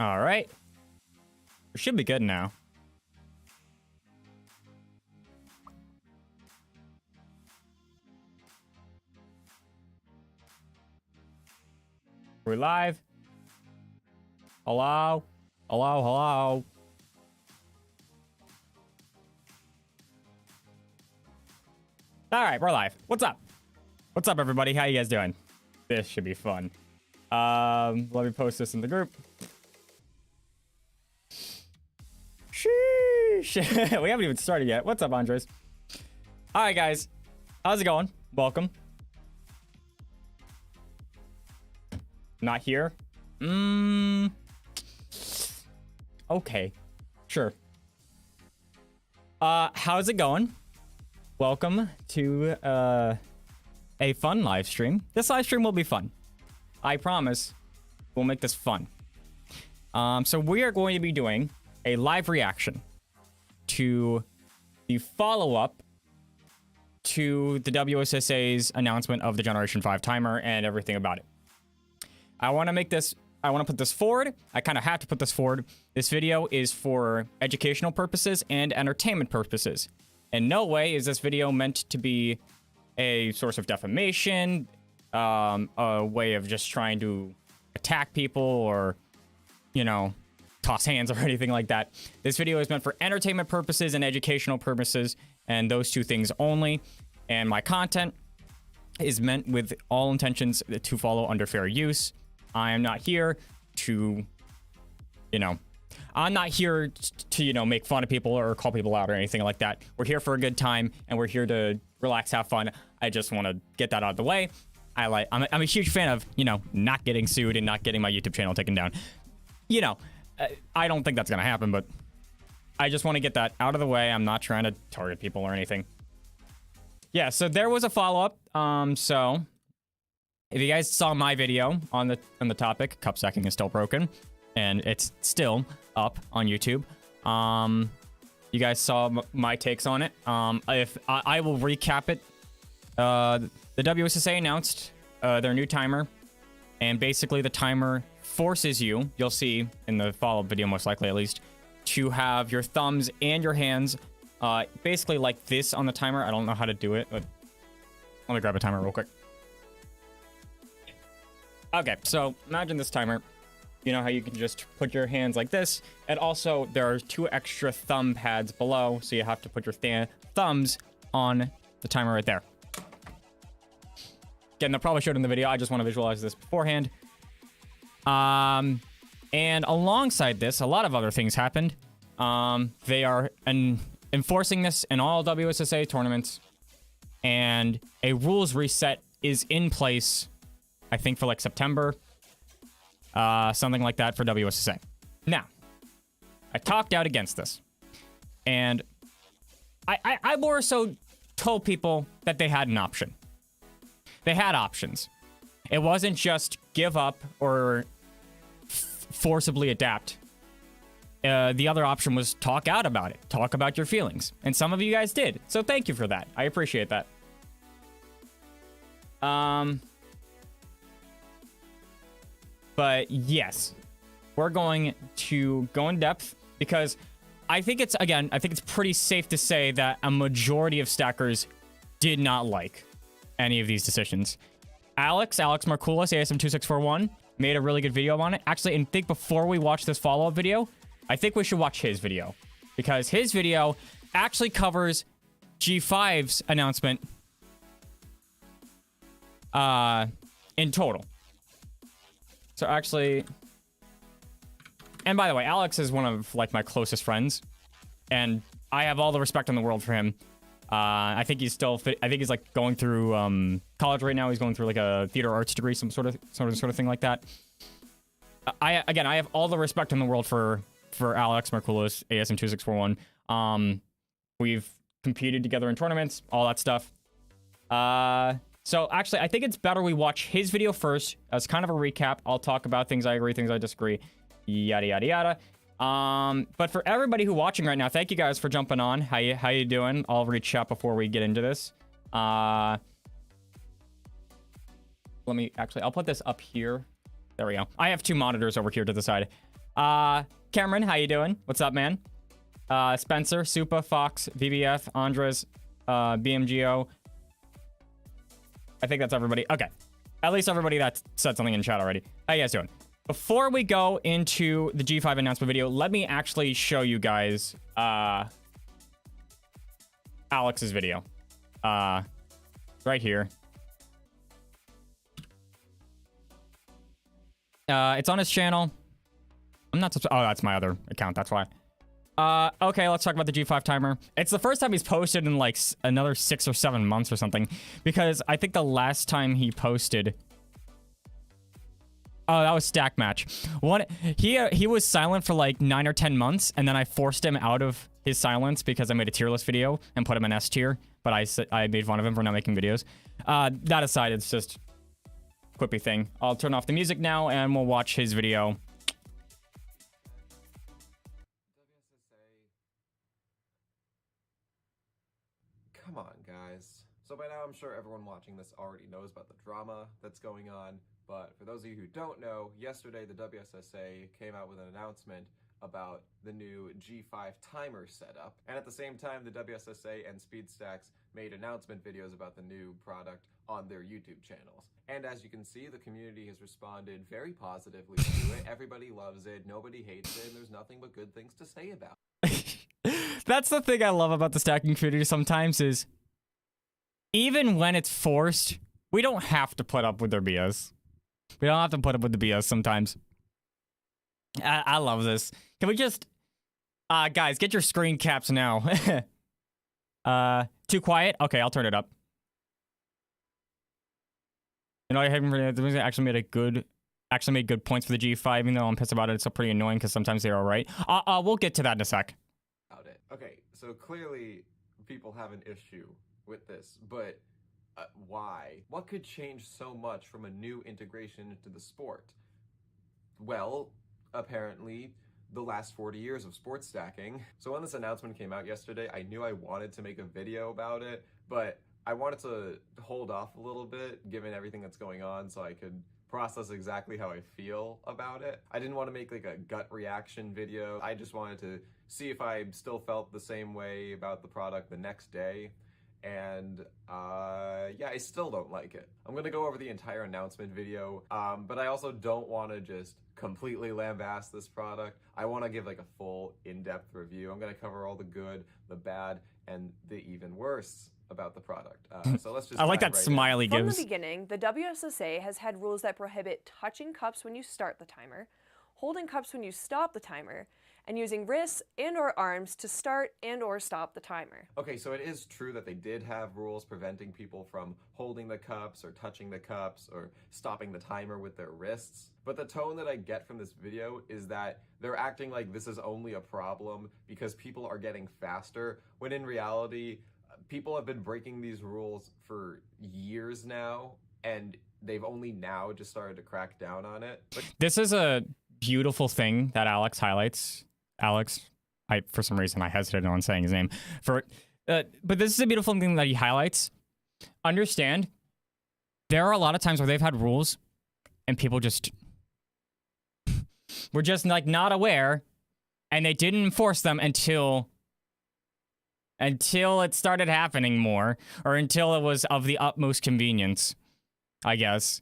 All right. We should be good now. We're live. Hello? Hello, hello. All right, we're live. What's up? What's up, everybody? How you guys doing? This should be fun. Let me post this in the group. Sheesh. We haven't even started yet. What's up, Andres? All right, guys. How's it going? Welcome. Not here? Okay. Sure. How's it going? Welcome to a fun live stream. This live stream will be fun. I promise we'll make this fun. So we are going to be doing a live reaction to the follow-up to the WSSA's announcement of the Generation 5 timer and everything about it. I want to put this forward. I kind of have to put this forward. This video is for educational purposes and entertainment purposes. In no way is this video meant to be a source of defamation, a way of just trying to attack people or, you know, toss hands or anything like that. This video is meant for entertainment purposes and educational purposes, and those two things only. And my content is meant with all intentions to follow under fair use. I am not here to, you know, make fun of people or call people out or anything like that. We're here for a good time, and we're here to relax, have fun. I just want to get that out of the way. I'm a huge fan of, you know, not getting sued and not getting my YouTube channel taken down. You know, I don't think that's going to happen, but I just want to get that out of the way. I'm not trying to target people or anything. Yeah, so there was a follow-up. So if you guys saw my video on the topic, cup stacking is still broken, and it's still up on YouTube. You guys saw my takes on it. If I will recap it. The WSSA announced their new timer, and basically the timer forces you'll see in the follow-up video most likely at least, to have your thumbs and your hands basically like this on the timer. I don't know how to do it, but let me grab a timer real quick. Okay, so imagine this timer. You know how you can just put your hands like this, and also there are 2 extra thumb pads below, so you have to put your thumbs on the timer right there. Again, they'll probably show it in the video. I just want to visualize this beforehand. And alongside this, a lot of other things happened. They are enforcing this in all WSSA tournaments, and a rules reset is in place, I think, for like September. Something like that for WSSA. Now, I talked out against this, and I more so told people that they had an option. They had options. It wasn't just give up or forcibly adapt. The other option was talk out about it. Talk about your feelings. And some of you guys did. So thank you for that. I appreciate that. But yes, we're going to go in depth because I think it's pretty safe to say that a majority of stackers did not like any of these decisions. Alex Markoulis, ASM2641, made a really good video on it. Actually, and think before we watch this follow-up video, I think we should watch his video, because his video actually covers G5's announcement in total. So actually, and by the way, Alex is one of like my closest friends, and I have all the respect in the world for him. I think he's still I think he's like going through college right now. He's going through like a theater arts degree, some sort of thing like that. I have all the respect in the world for Alex Markoulis, ASM2641. We've competed together in tournaments, all that stuff. So actually, I think it's better we watch his video first as kind of a recap. I'll talk about things I agree, things I disagree, yada, yada, yada. But for everybody who watching right now, thank you guys for jumping on. How you doing? I'll read chat before we get into this. I'll put this up here. There we go. I have 2 monitors over here to the side. Cameron, how you doing? What's up, man? Spencer, Supa, Fox, VBF, Andres, BMGO. I think that's everybody. Okay. At least everybody that said something in chat already. How you guys doing? Before we go into the G5 announcement video, let me actually show you guys Alex's video. Right here. It's on his channel. I'm not supposed to, oh, that's my other account. That's why. Okay, let's talk about the G5 timer. It's the first time he's posted in like another 6 or 7 months or something, because I think the last time he posted, oh, that was Stack Match. He was silent for like 9 or 10 months, and then I forced him out of his silence because I made a tier list video and put him in S tier, but I made fun of him for not making videos. That aside, it's just a quippy thing. I'll turn off the music now, and we'll watch his video. Come on, guys. So by now I'm sure everyone watching this already knows about the drama that's going on, but for those of you who don't know, yesterday the WSSA came out with an announcement about the new G5 timer setup, and at the same time the WSSA and SpeedStacks made announcement videos about the new product on their YouTube channels. And as you can see, the community has responded very positively to it. Everybody loves it, nobody hates it, and there's nothing but good things to say about it. That's the thing I love about the stacking community sometimes is, even when it's forced, we don't have to put up with their BS. We don't have to put up with the BS sometimes. I love this. Can we just... guys, get your screen caps now. Too quiet? Okay, I'll turn it up. You know, I haven't really actually made good points for the G5, even though I'm pissed about it. It's still pretty annoying because sometimes they're alright. We'll get to that in a sec. Okay, so clearly people have an issue with this, but why? What could change so much from a new integration into the sport? Well, apparently the last 40 years of sports stacking. So when this announcement came out yesterday, I knew I wanted to make a video about it, but I wanted to hold off a little bit given everything that's going on so I could process exactly how I feel about it. I didn't want to make like a gut reaction video. I just wanted to see if I still felt the same way about the product the next day. And yeah, I still don't like it. I'm gonna go over the entire announcement video, but I also don't want to just completely lambaste this product. I want to give like a full in-depth review. I'm gonna cover all the good, the bad, and the even worse about the product. So let's just I like that right smile he gives. From the beginning, the WSSA has had rules that prohibit touching cups when you start the timer, holding cups when you stop the timer, and using wrists and or arms to start and or stop the timer. Okay, so it is true that they did have rules preventing people from holding the cups or touching the cups or stopping the timer with their wrists. But the tone that I get from this video is that they're acting like this is only a problem because people are getting faster, when in reality, people have been breaking these rules for years now, and they've only now just started to crack down on it. This is a beautiful thing that Alex highlights. Alex, for some reason I hesitated on saying his name. But this is a beautiful thing that he highlights. Understand, there are a lot of times where they've had rules and people just were just like not aware, and they didn't enforce them until it started happening more, or until it was of the utmost convenience, I guess.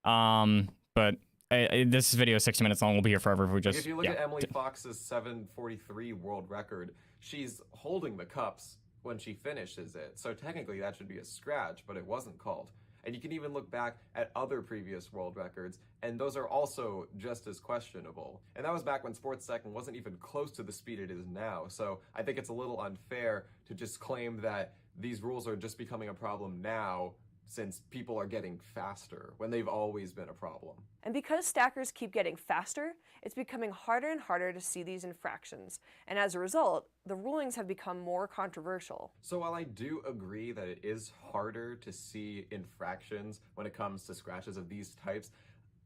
But this video is 60 minutes long. We'll be here forever if we just... If you look at Emily Fox's 743 world record, she's holding the cups when she finishes it. So technically that should be a scratch, but it wasn't called. And you can even look back at other previous world records, and those are also just as questionable. And that was back when sports stacking wasn't even close to the speed it is now. So I think it's a little unfair to just claim that these rules are just becoming a problem now, since people are getting faster when they've always been a problem. And because stackers keep getting faster, it's becoming harder and harder to see these infractions. And as a result, the rulings have become more controversial. So while I do agree that it is harder to see infractions when it comes to scratches of these types,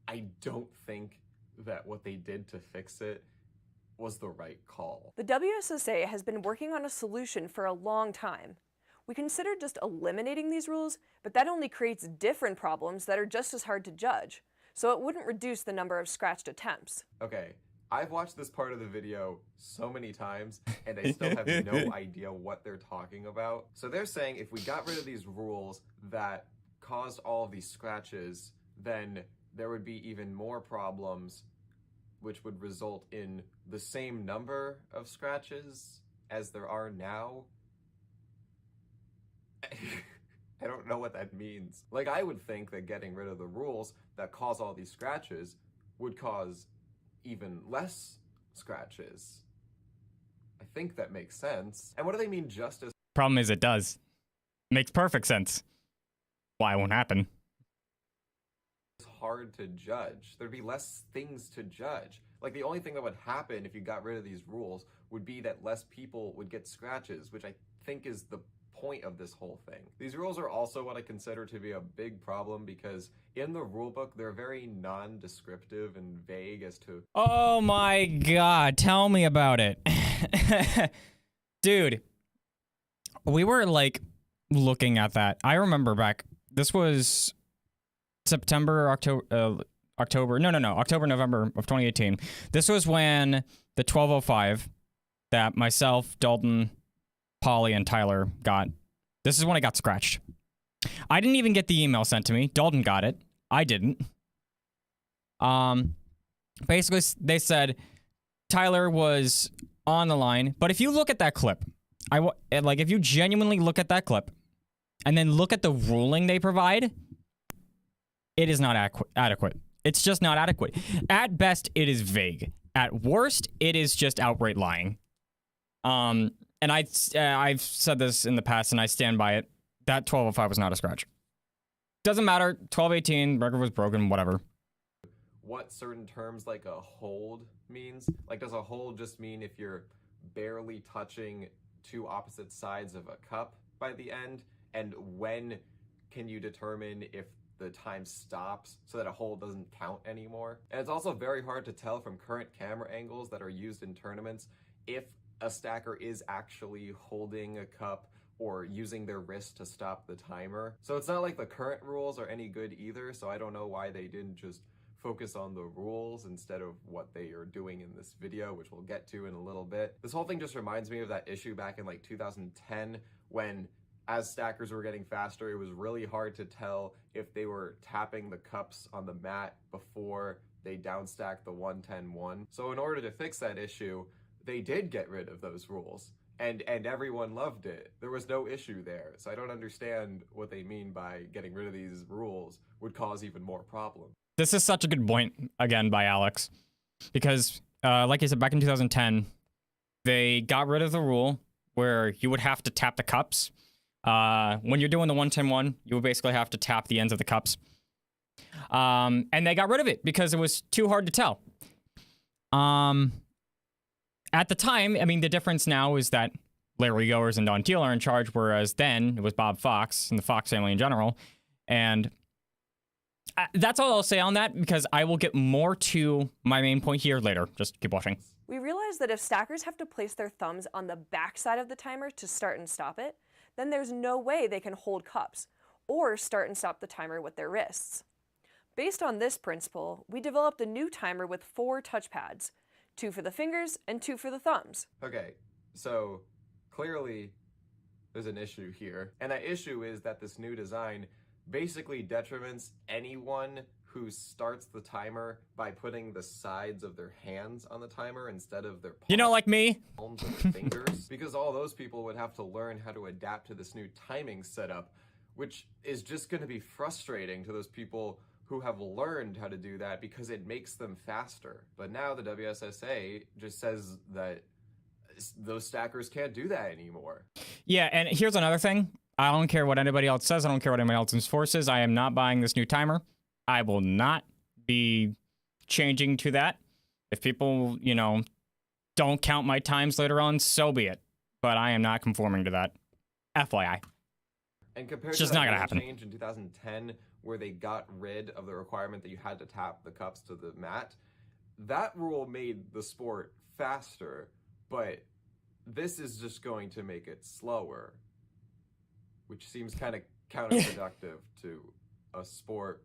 I don't think that what they did to fix it was the right call. The WSSA has been working on a solution for a long time. We considered just eliminating these rules, but that only creates different problems that are just as hard to judge, so it wouldn't reduce the number of scratched attempts. Okay, I've watched this part of the video so many times, and I still have no idea what they're talking about. So they're saying if we got rid of these rules that caused all of these scratches, then there would be even more problems, which would result in the same number of scratches as there are now. I don't know what that means. Like, I would think that getting rid of the rules that cause all these scratches would cause even less scratches. I think that makes sense. And what do they mean justice? Problem is, it does. Makes perfect sense. Why it won't happen. It's hard to judge. There'd be less things to judge. Like, the only thing that would happen if you got rid of these rules would be that less people would get scratches, which I think is the point of this whole thing. These rules are also what I consider to be a big problem because in the rulebook, they're very non-descriptive and vague as to... Oh my god, tell me about it. Dude, we were like looking at that. I remember back, this was September, October, November of 2018. This was when the 1205 that myself, Dalton, Polly, and Tyler got, this is when it got scratched. I didn't even get the email sent to me. Dalton got it. I didn't. Basically, they said Tyler was on the line, but if you look at that clip, if you genuinely look at that clip, and then look at the ruling they provide, it is not adequate. It's just not adequate. At best, it is vague. At worst, it is just outright lying. And I've said this in the past, and I stand by it. That 1205 was not a scratch. Doesn't matter. 1218, record was broken, whatever. What certain terms like a hold means. Like, does a hold just mean if you're barely touching two opposite sides of a cup by the end? And when can you determine if the time stops so that a hold doesn't count anymore? And it's also very hard to tell from current camera angles that are used in tournaments if a stacker is actually holding a cup or using their wrist to stop the timer. So it's not like the current rules are any good either, so I don't know why they didn't just focus on the rules instead of what they are doing in this video, which we'll get to in a little bit. This whole thing just reminds me of that issue back in like 2010 when, as stackers were getting faster, it was really hard to tell if they were tapping the cups on the mat before they downstacked the 1-10-1. So in order to fix that issue, they did get rid of those rules, and everyone loved it. There was no issue there, so I don't understand what they mean by getting rid of these rules would cause even more problems. This is such a good point, again, by Alex, because, like I said, back in 2010, they got rid of the rule where you would have to tap the cups. When you're doing the 1-10-1, you would basically have to tap the ends of the cups. And they got rid of it because it was too hard to tell. At the time, I mean, the difference now is that Larry Goers and Don Teal are in charge, whereas then it was Bob Fox and the Fox family in general. And that's all I'll say on that, because I will get more to my main point here later. Just keep watching. We realized that if stackers have to place their thumbs on the back side of the timer to start and stop it, then there's no way they can hold cups or start and stop the timer with their wrists. Based on this principle, we developed a new timer with 4 touchpads, 2 for the fingers and 2 for the thumbs. Okay, so clearly there's an issue here. And that issue is that this new design basically detriments anyone who starts the timer by putting the sides of their hands on the timer instead of their palms. You know, like me. Palms of their fingers. Because all those people would have to learn how to adapt to this new timing setup, which is just going to be frustrating to those people who have learned how to do that because it makes them faster. But now the WSSA just says that those stackers can't do that anymore. Yeah, and here's another thing. I don't care what anybody else says. I don't care what anybody else enforces. I am not buying this new timer. I will not be changing to that. If people, you know, don't count my times later on, so be it. But I am not conforming to that. FYI. And compared It's to just that not gonna happen. change in 2010, where they got rid of the requirement that you had to tap the cups to the mat, that rule made the sport faster, but this is just going to make it slower, which seems kind of counterproductive to a sport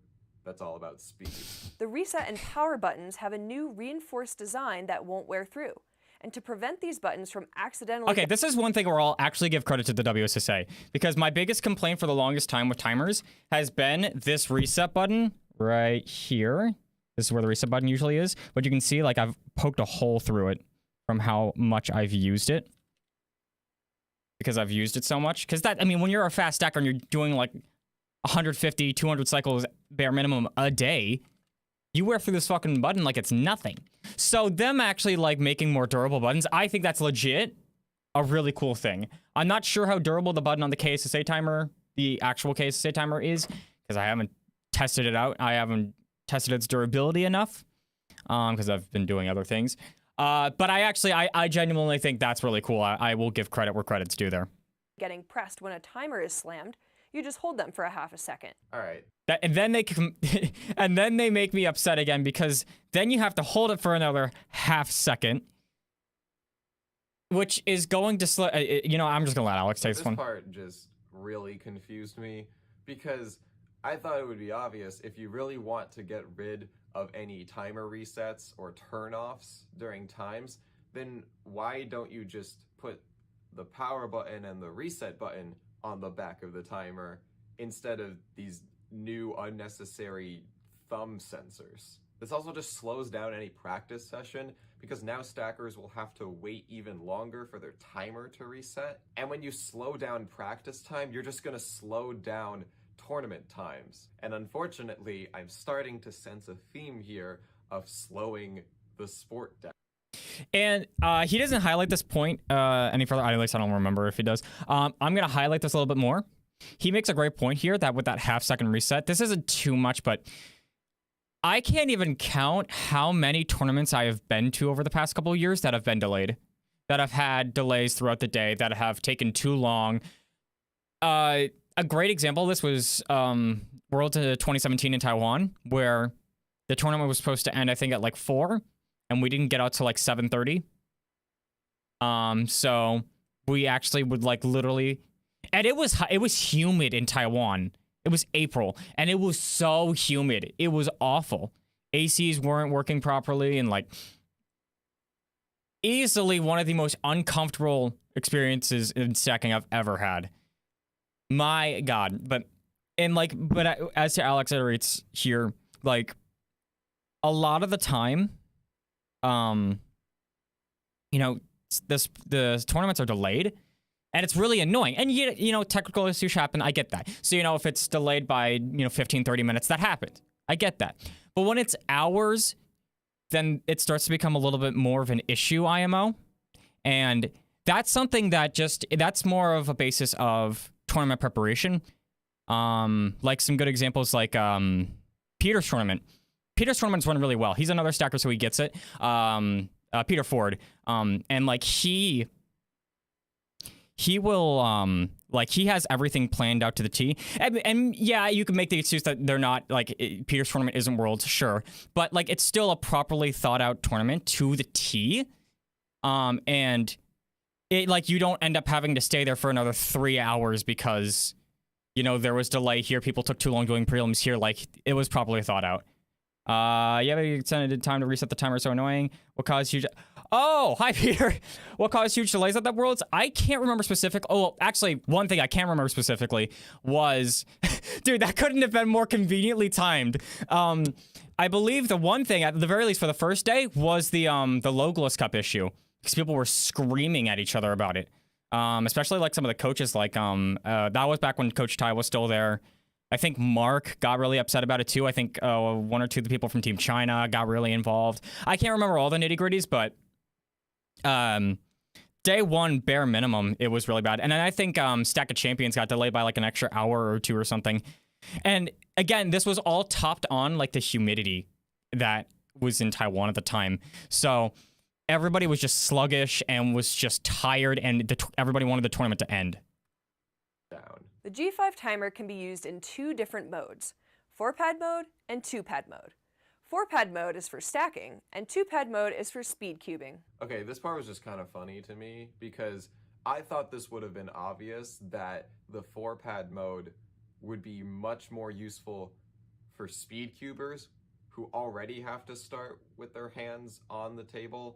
that's all about speed. The reset and power buttons have a new reinforced design that won't wear through. And to prevent these buttons from accidentally... Okay, this is one thing where I'll actually give credit to the WSSA, because my biggest complaint for the longest time with timers has been this reset button right here. This is where the reset button usually is. But you can see, like, I've poked a hole through it from how much I've used it. Because I've used it so much. Because that, I mean, when you're a fast stacker and you're doing, like, 150, 200 cycles bare minimum a day, you wear through this fucking button like it's nothing. So them actually, like, making more durable buttons, I think that's legit a really cool thing. I'm not sure how durable the button on the KSSA timer, the actual KSSA timer is, because I haven't tested it out. I haven't tested its durability enough, because I've been doing other things. But I genuinely think that's really cool. I will give credit where credit's due there. Getting pressed when a timer is slammed, you just hold them for a half a second. All right. And then and then they make me upset again, because then you have to hold it for another half second, which is going to slow. You know, I'm just gonna let Alex take this one. This part just really confused me, because I thought it would be obvious if you really want to get rid of any timer resets or turn-offs during times, then why don't you just put the power button and the reset button on the back of the timer instead of these new unnecessary thumb sensors? This also just slows down any practice session, because now stackers will have to wait even longer for their timer to reset. And when you slow down practice time, you're just gonna slow down tournament times. And unfortunately, I'm starting to sense a theme here of slowing the sport down. And he doesn't highlight this point any further. At least I don't remember if he does. I'm going to highlight this a little bit more. He makes a great point here that with that half-second reset, this isn't too much, but I can't even count how many tournaments I have been to over the past couple of years that have been delayed, that have had delays throughout the day, that have taken too long. A great example of this was World 2017 in Taiwan, where the tournament was supposed to end, I think, at like 4, and we didn't get out till like 7:30. So we actually would like literally, and it was humid in Taiwan. It was April, and it was so humid. It was awful. ACs weren't working properly, and like easily one of the most uncomfortable experiences in stacking I've ever had. My God. But as to Alex iterates here, like a lot of the time, you know, the tournaments are delayed, and it's really annoying. And you know, technical issues happen. I get that. So, you know, if it's delayed by, 15, 30 minutes, that happens. I get that. But when it's hours, then it starts to become a little bit more of an issue, IMO. And that's something that's more of a basis of tournament preparation. Like some good examples, like Peter's tournament. Peter's tournament's run really well. He's another stacker, so he gets it. Peter Ford. And like he will like he has everything planned out to the T. And yeah, you can make the excuse that they're not like Peter's tournament isn't Worlds, sure, but like it's still a properly thought out tournament to the T. And it like you don't end up having to stay there for another 3 hours because there was delay here, people took too long doing prelims here. Like it was properly thought out. Yeah, but extended time to reset the timer is so annoying. What caused huge... Oh, hi, Peter. What caused huge delays at that Worlds? I can't remember specific... Oh, well, actually, one thing I can remember specifically was... Dude, that couldn't have been more conveniently timed. I believe the one thing, at the very least for the first day, was the Logos Cup issue. Because people were screaming at each other about it. Especially like some of the coaches, like... that was back when Coach Ty was still there. I think Mark got really upset about it too. I think one or two of the people from Team China got really involved. I can't remember all the nitty-gritties, but day one, bare minimum, it was really bad. And then I think Stack of Champions got delayed by like an extra hour or two or something. And again, this was all topped on like the humidity that was in Taiwan at the time. So everybody was just sluggish and was just tired, and everybody wanted the tournament to end. The G5 timer can be used in 2 different modes, 4-pad mode and 2-pad mode. 4-pad mode is for stacking, and 2-pad mode is for speed cubing. Okay, this part was just kind of funny to me because I thought this would have been obvious that the 4-pad mode would be much more useful for speed cubers who already have to start with their hands on the table.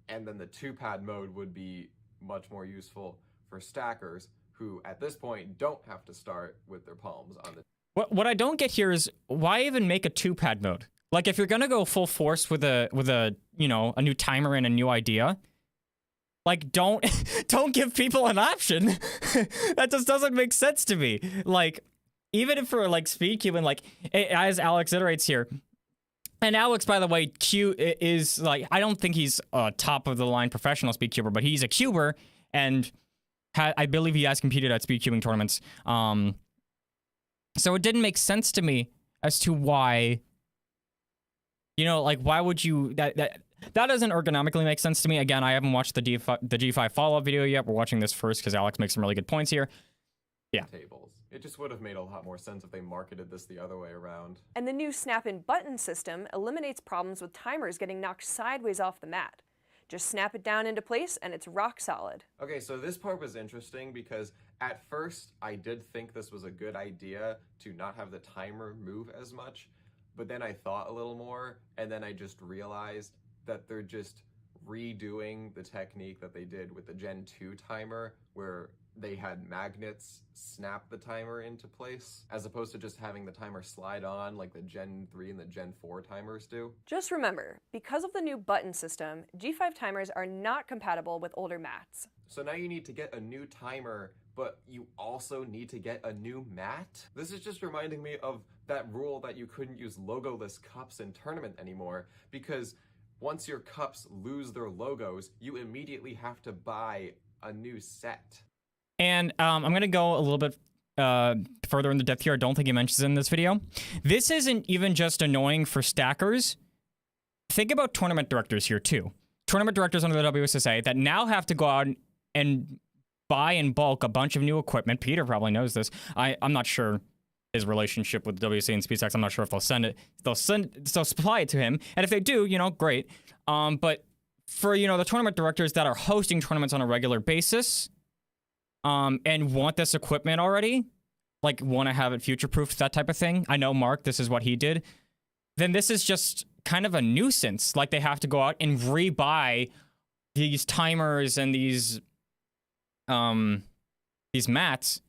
And then the 2-pad mode would be much more useful for stackers who at this point don't have to start with their palms on the. What I don't get here is why even make a 2-pad mode? Like if you're gonna go full force with a you know, a new timer and a new idea, like don't give people an option. That just doesn't make sense to me. Like even if for like speed cube and like as Alex iterates here. And Alex, by the way, Q is like, I don't think he's a top of the line professional speed cuber, but he's a cuber, and I believe he has competed at speed cubing tournaments. So it didn't make sense to me as to why, you know, like why would you that doesn't ergonomically make sense to me. Again, I haven't watched the G5 follow-up video yet. We're watching this first because Alex makes some really good points here. Yeah. Tables. It just would have made a lot more sense if they marketed this the other way around. And the new snap-in button system eliminates problems with timers getting knocked sideways off the mat. Just snap it down into place and it's rock solid. Okay, so this part was interesting because at first I did think this was a good idea to not have the timer move as much, but then I thought a little more and then I just realized that they're just redoing the technique that they did with the Gen 2 timer where they had magnets snap the timer into place, as opposed to just having the timer slide on like the Gen 3 and the Gen 4 timers do. Just remember, because of the new button system, G5 timers are not compatible with older mats. So now you need to get a new timer, but you also need to get a new mat? This is just reminding me of that rule that you couldn't use logoless cups in tournament anymore, because once your cups lose their logos, you immediately have to buy a new set. And I'm going to go a little bit further in the depth here. I don't think he mentions it in this video. This isn't even just annoying for stackers. Think about tournament directors here, too. Tournament directors under the WSSA that now have to go out and buy in bulk a bunch of new equipment. Peter probably knows this. I'm not sure his relationship with WSA and SpeedStacks. I'm not sure if they'll send it. They'll supply it to him. And if they do, you know, great. But for, you know, the tournament directors that are hosting tournaments on a regular basis, and want this equipment already, like want to have it future-proofed, that type of thing. I know, Mark, this is what he did. Then this is just kind of a nuisance. Like they have to go out and rebuy these timers and these mats.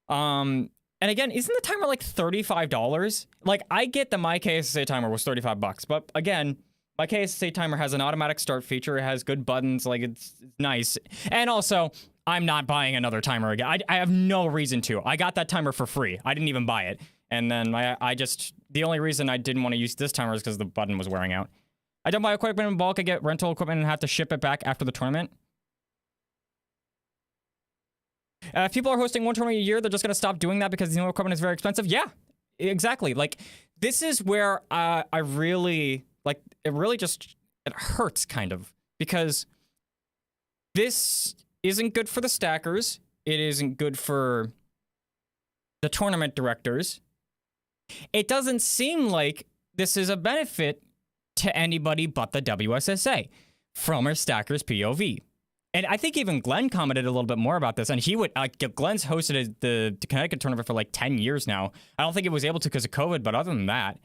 And again, isn't the timer like $35? Like I get the My KSSA timer was $35, but again, my KSSA timer has an automatic start feature. It has good buttons. Like it's nice. And also, I'm not buying another timer again. I have no reason to. I got that timer for free. I didn't even buy it. And then I just, the only reason I didn't want to use this timer is because the button was wearing out. I don't buy equipment in bulk. I get rental equipment and have to ship it back after the tournament. If people are hosting one tournament a year, they're just going to stop doing that because the new equipment is very expensive. Yeah, exactly. Like, this is where I really, like, it really just, it hurts kind of. Because this isn't good for the stackers. It isn't good for the tournament directors. It doesn't seem like this is a benefit to anybody but the WSSA from a stacker's POV. And I think even Glenn commented a little bit more about this, and he would, Glenn's hosted the Connecticut tournament for like 10 years now. I don't think he was able to because of COVID, but other than that,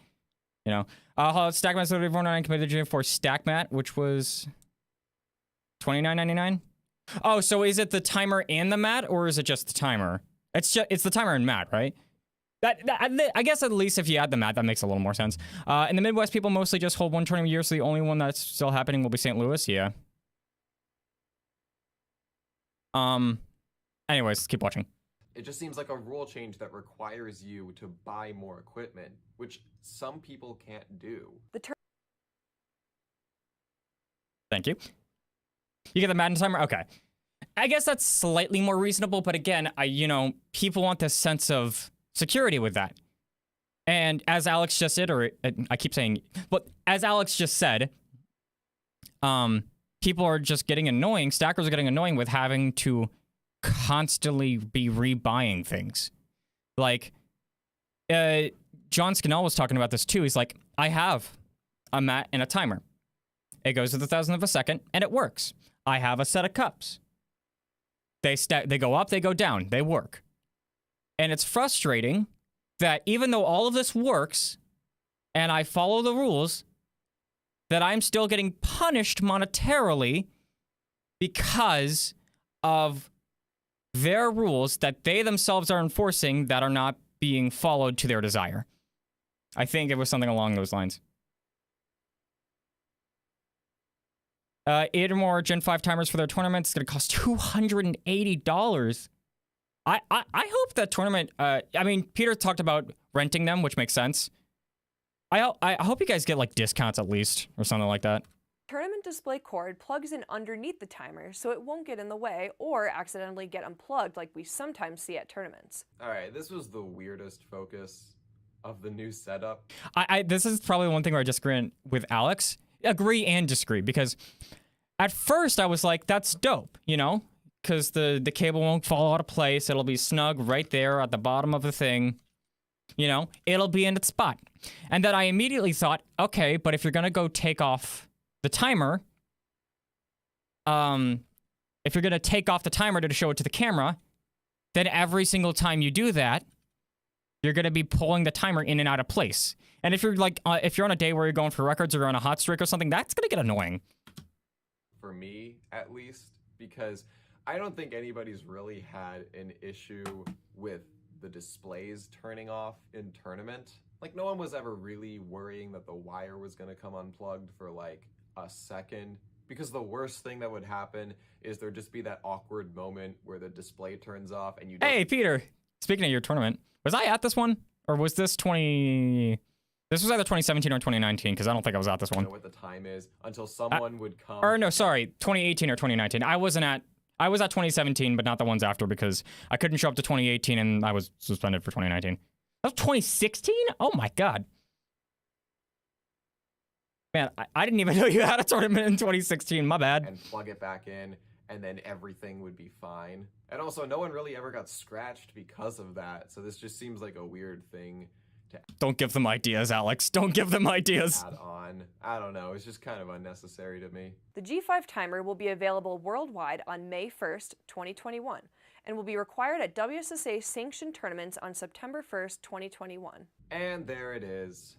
you know. StackMat 34.99 committed for StackMat, which was $29.99. Oh, so is it the timer and the mat, or is it just the timer? It's the timer and mat, right? I guess at least if you add the mat, that makes a little more sense. In the Midwest, people mostly just hold one tournament a year, so the only one that's still happening will be St. Louis. Yeah. Anyways, let's keep watching. It just seems like a rule change that requires you to buy more equipment, which some people can't do. Thank you. You get the Madden timer? Okay. I guess that's slightly more reasonable, but again, people want this sense of security with that. And as Alex just said, or I keep saying, but as Alex just said, people are just getting annoying. Stackers are getting annoying with having to constantly be rebuying things. Like, John Scannell was talking about this too. He's like, I have a mat and a timer. It goes to the 1,000th of a second, and it works. I have a set of cups. They go up, they go down, they work. And it's frustrating that even though all of this works and I follow the rules, that I'm still getting punished monetarily because of their rules that they themselves are enforcing that are not being followed to their desire. I think it was something along those lines. 8 or more Gen 5 timers for their tournament. It's going to cost $280. I hope that tournament... I mean, Peter talked about renting them, which makes sense. I hope you guys get, like, discounts at least, or something like that. Tournament display cord plugs in underneath the timer so it won't get in the way or accidentally get unplugged like we sometimes see at tournaments. All right, this was the weirdest focus of the new setup. This is probably one thing where I disagree with Alex. Agree and disagree, because at first I was like, that's dope, you know? Because the cable won't fall out of place. It'll be snug right there at the bottom of the thing. You know, it'll be in its spot. And then I immediately thought, okay, but if you're going to go take off the timer, if you're going to take off the timer to show it to the camera, then every single time you do that, you're going to be pulling the timer in and out of place. And if you're like, if you're on a day where you're going for records or you're on a hot streak or something, that's going to get annoying. For me, at least, because I don't think anybody's really had an issue with the displays turning off in tournament. Like, no one was ever really worrying that the wire was going to come unplugged for like a second, because the worst thing that would happen is there'd just be that awkward moment where the display turns off and you don't... Hey, Peter, speaking of your tournament, was I at this one? Or was this This was either 2017 or 2019, because I don't think I was at this one. know what the time is until someone would come... Or no, sorry, 2018 or 2019. I was at 2017, but not the ones after, because I couldn't show up to 2018 and I was suspended for 2019. That was 2016? Oh my god. Man, I didn't even know you had a tournament in 2016. My bad. And plug it back in, and then everything would be fine. And also, no one really ever got scratched because of that, so this just seems like a weird thing to Don't give them ideas, Alex. Don't give them ideas. add on. I don't know, it's just kind of unnecessary to me. The G5 timer will be available worldwide on May 1st, 2021, and will be required at WSSA sanctioned tournaments on September 1st, 2021. And there it is.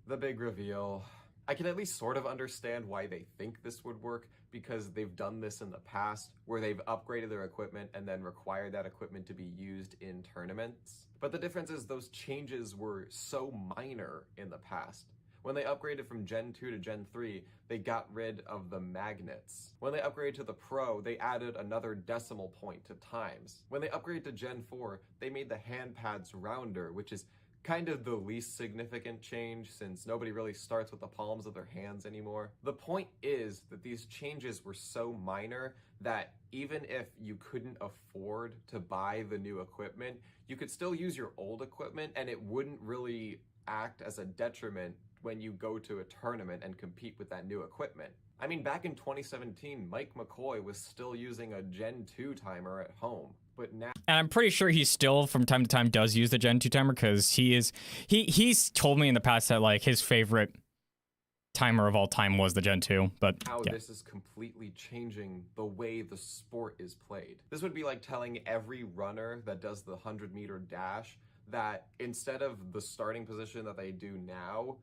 The big reveal. I can at least sort of understand why they think this would work, because they've done this in the past, where they've upgraded their equipment and then required that equipment to be used in tournaments. But the difference is those changes were so minor in the past. When they upgraded from Gen 2 to Gen 3, they got rid of the magnets. When they upgraded to the Pro, they added another decimal point to times. When they upgraded to Gen 4, they made the hand pads rounder, which is kind of the least significant change, since nobody really starts with the palms of their hands anymore. The point is that these changes were so minor that even if you couldn't afford to buy the new equipment, you could still use your old equipment and it wouldn't really act as a detriment when you go to a tournament and compete with that new equipment. I mean, back in 2017, Mike McCoy was still using a Gen 2 timer at home. But now, And I'm pretty sure he still, from time to time, does use the Gen 2 timer, because he's told me in the past that, like, his favorite timer of all time was the Gen 2, but yeah. this is completely changing the way the sport is played. This would be like telling every runner that does the 100-meter dash that instead of the starting position that they do now,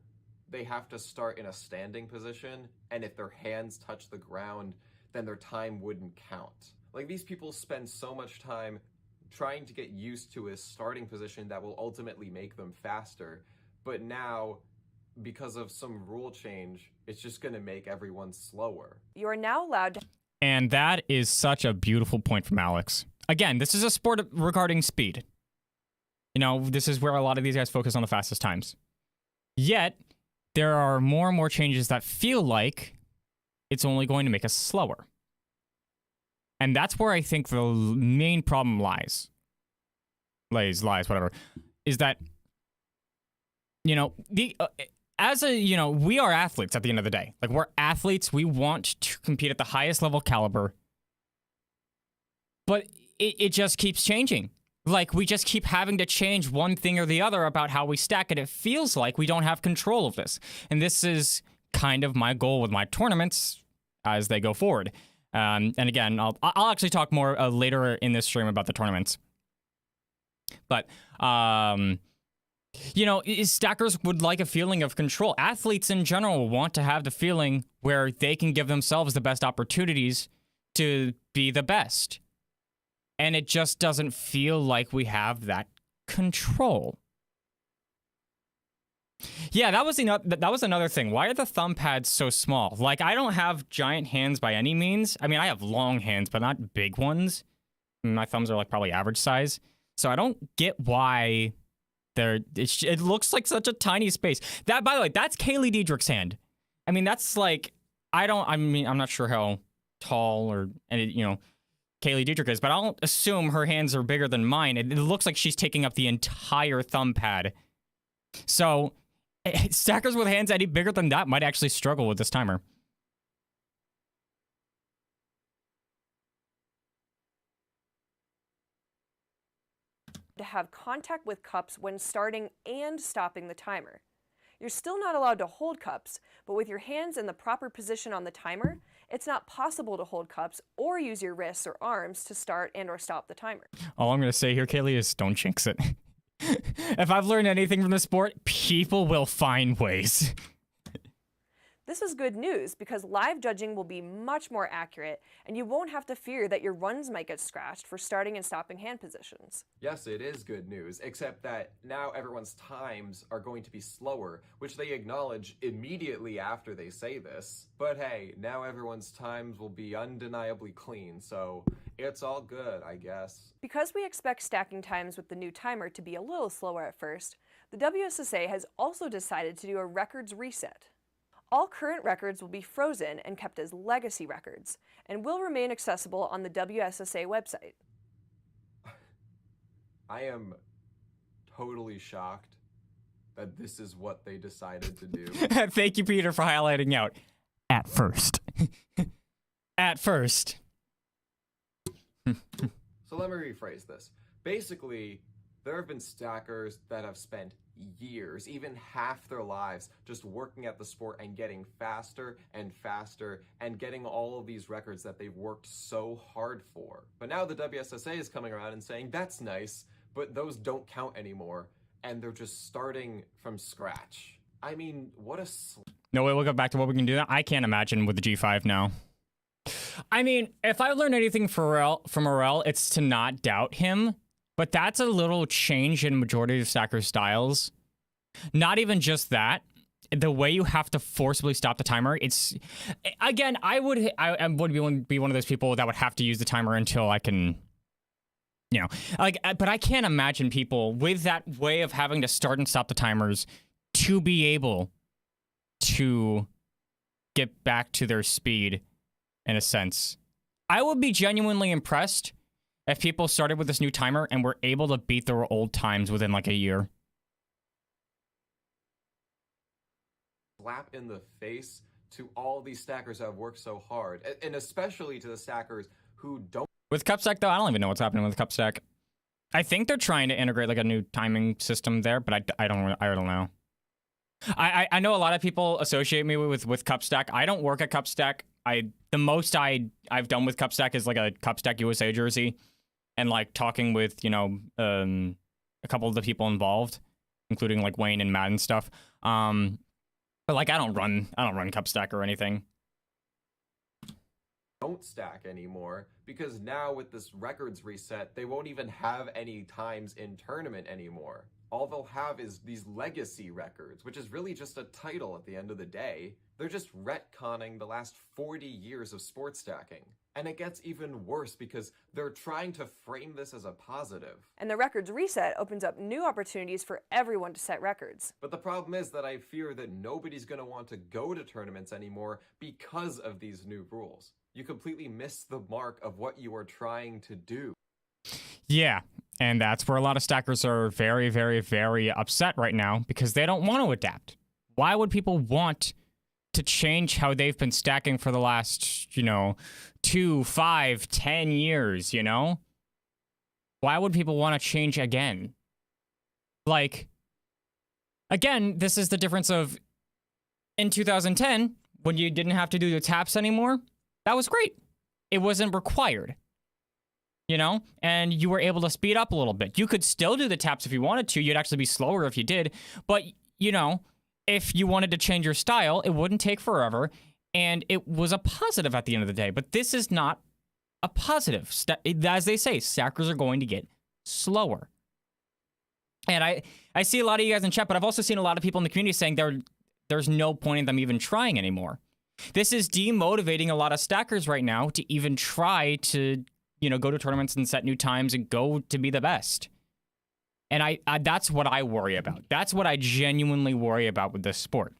they have to start in a standing position, and if their hands touch the ground, then their time wouldn't count. Like, these people spend so much time trying to get used to a starting position that will ultimately make them faster, but now, because of some rule change, it's just going to make everyone slower. You are now allowed to... And that is such a beautiful point from Alex. Again, this is a sport regarding speed. You know, this is where a lot of these guys focus on the fastest times. Yet, there are more and more changes that feel like it's only going to make us slower. And that's where I think the main problem lies, whatever, is that, you know, we are athletes at the end of the day. Like, we're athletes. We want to compete at the highest level caliber. But it just keeps changing. Like, we just keep having to change one thing or the other about how we stack it. It feels like we don't have control of this. And this is kind of my goal with my tournaments as they go forward. And again, I'll actually talk more later in this stream about the tournaments. But You know, stackers would like a feeling of control. Athletes in general want to have the feeling where they can give themselves the best opportunities to be the best. And it just doesn't feel like we have that control. Yeah, that was another thing. Why are the thumb pads so small? Like, I don't have giant hands by any means. I mean, I have long hands, but not big ones. My thumbs are like probably average size. So I don't get why it looks like such a tiny space. That, by the way, that's Kaylee Diedrich's hand. I mean, that's like, I'm not sure how tall or, Kaylee Diedrich is, but I'll assume her hands are bigger than mine. It looks like she's taking up the entire thumb pad. So stackers with hands any bigger than that might actually struggle with this timer. To have contact with cups when starting and stopping the timer. You're still not allowed to hold cups, but with your hands in the proper position on the timer, it's not possible to hold cups or use your wrists or arms to start and or stop the timer. All I'm going to say here, Kaylee, is don't jinx it. If I've learned anything from the sport, people will find ways. This is good news because live judging will be much more accurate and you won't have to fear that your runs might get scratched for starting and stopping hand positions. Yes, it is good news, except that now everyone's times are going to be slower, which they acknowledge immediately after they say this. But hey, now everyone's times will be undeniably clean, so it's all good, I guess. Because we expect stacking times with the new timer to be a little slower at first, the WSSA has also decided to do a records reset. All current records will be frozen and kept as legacy records, and will remain accessible on the WSSA website. I am totally shocked that this is what they decided to do. Thank you, Peter, for highlighting out. At first. At first. So let me rephrase this. Basically, there have been stackers that have spent years, even half their lives, just working at the sport and getting faster and faster and getting all of these records that they've worked so hard for. But now the WSSA is coming around and saying, that's nice, but those don't count anymore, and they're just starting from scratch. I mean, what a... No way, we'll go back to what we can do now. I can't imagine with the G5 now. I mean, if I learned anything from Morel, it's to not doubt him. But that's a little change in majority of stacker styles. Not even just that. The way you have to forcibly stop the timer, it's... Again, I would be one of those people that would have to use the timer until I can... but I can't imagine people with that way of having to start and stop the timers to be able to get back to their speed, in a sense. I would be genuinely impressed if people started with this new timer and were able to beat their old times within like a year. Slap in the face to all these stackers that have worked so hard, and especially to the stackers who don't. With Cupstack, though, I don't even know what's happening with Cupstack. I think they're trying to integrate like a new timing system there, but I don't know. I know a lot of people associate me with Cupstack. I don't work at Cupstack. The most I've done with Cupstack is like a Cupstack USA jersey. And like talking with, a couple of the people involved, including like Wayne and Matt and stuff. But like I don't run Cupstack or anything. Don't stack anymore, because now with this records reset, they won't even have any times in tournament anymore. All they'll have is these legacy records, which is really just a title at the end of the day. They're just retconning the last 40 years of sports stacking. And it gets even worse because they're trying to frame this as a positive. And the records reset opens up new opportunities for everyone to set records. But the problem is that I fear that nobody's going to want to go to tournaments anymore because of these new rules. You completely miss the mark of what you are trying to do. Yeah, and that's where a lot of stackers are very, very, very upset right now because they don't want to adapt. Why would people want to change how they've been stacking for the last, 2, 5, 10 years, Why would people want to change again? Like, again, this is the difference of in 2010, when you didn't have to do the taps anymore, that was great. It wasn't required. you know, and you were able to speed up a little bit. You could still do the taps if you wanted to. You'd actually be slower if you did. But, you know, if you wanted to change your style, it wouldn't take forever. And it was a positive at the end of the day. But this is not a positive. As they say, stackers are going to get slower. And I see a lot of you guys in chat, but I've also seen a lot of people in the community saying there's no point in them even trying anymore. This is demotivating a lot of stackers right now to even try to, you know, go to tournaments and set new times and go to be the best. And I that's what I worry about. That's what I genuinely worry about with this sport.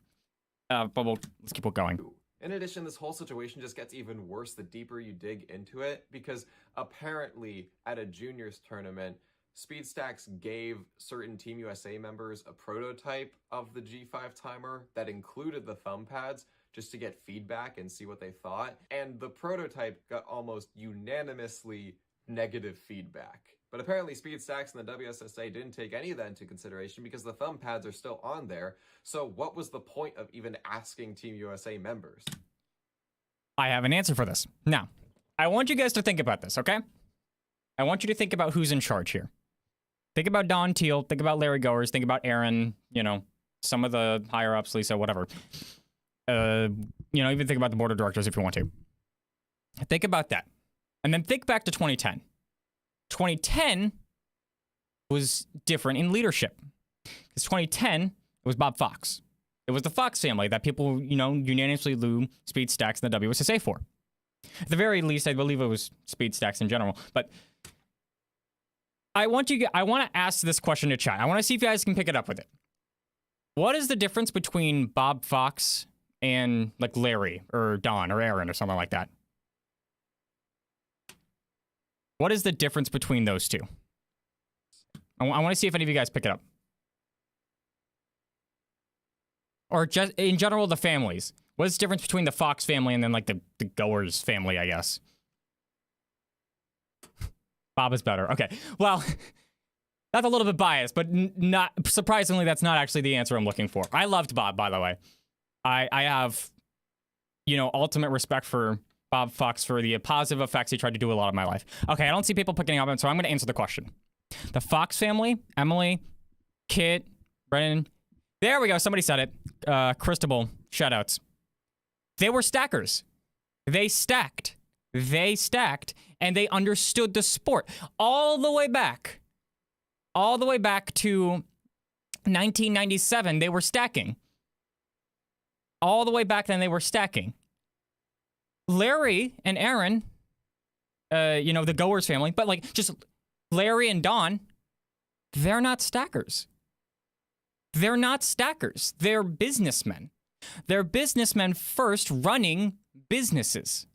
But let's keep going. In addition, this whole situation just gets even worse the deeper you dig into it, because apparently at a juniors tournament, SpeedStacks gave certain Team USA members a prototype of the G5 timer that included the thumb pads just to get feedback and see what they thought. And the prototype got almost unanimously negative feedback. But apparently SpeedStacks and the WSSA didn't take any of that into consideration because the thumb pads are still on there. So what was the point of even asking Team USA members? I have an answer for this. Now, I want you guys to think about this, okay? I want you to think about who's in charge here. Think about Don Teal, think about Larry Goers, think about Aaron, you know, some of the higher ups, Lisa, whatever. You know, even think about the board of directors if you want to. Think about that. And then think back to 2010. 2010 was different in leadership. Because 2010, it was Bob Fox. It was the Fox family that people, you know, unanimously blew SpeedStacks and the WSSA for. At the very least, I believe it was SpeedStacks in general. But I want to ask this question to chat. I want to see if you guys can pick it up with it. What is the difference between Bob Fox and like Larry or Don or Aaron or something like that? What is the difference between those two? I want to see if any of you guys pick it up. Or just in general, the families. What is the difference between the Fox family and then like the Goers family, I guess? Bob is better. Okay. Well, that's a little bit biased, but not surprisingly, that's not actually the answer I'm looking for. I loved Bob, by the way. I have, you know, ultimate respect for Bob Fox for the positive effects he tried to do a lot of my life. Okay, I don't see people picking up, so I'm going to answer the question. The Fox family, Emily, Kit, Brennan, there we go. Somebody said it. Christabel, shoutouts. They were stackers. They stacked, and they understood the sport all the way back to 1997. They were stacking. All the way back then, they were stacking. Larry and Aaron, you know, the Goers family, but like just Larry and Don, they're not stackers. They're not stackers. They're businessmen. They're businessmen first running businesses.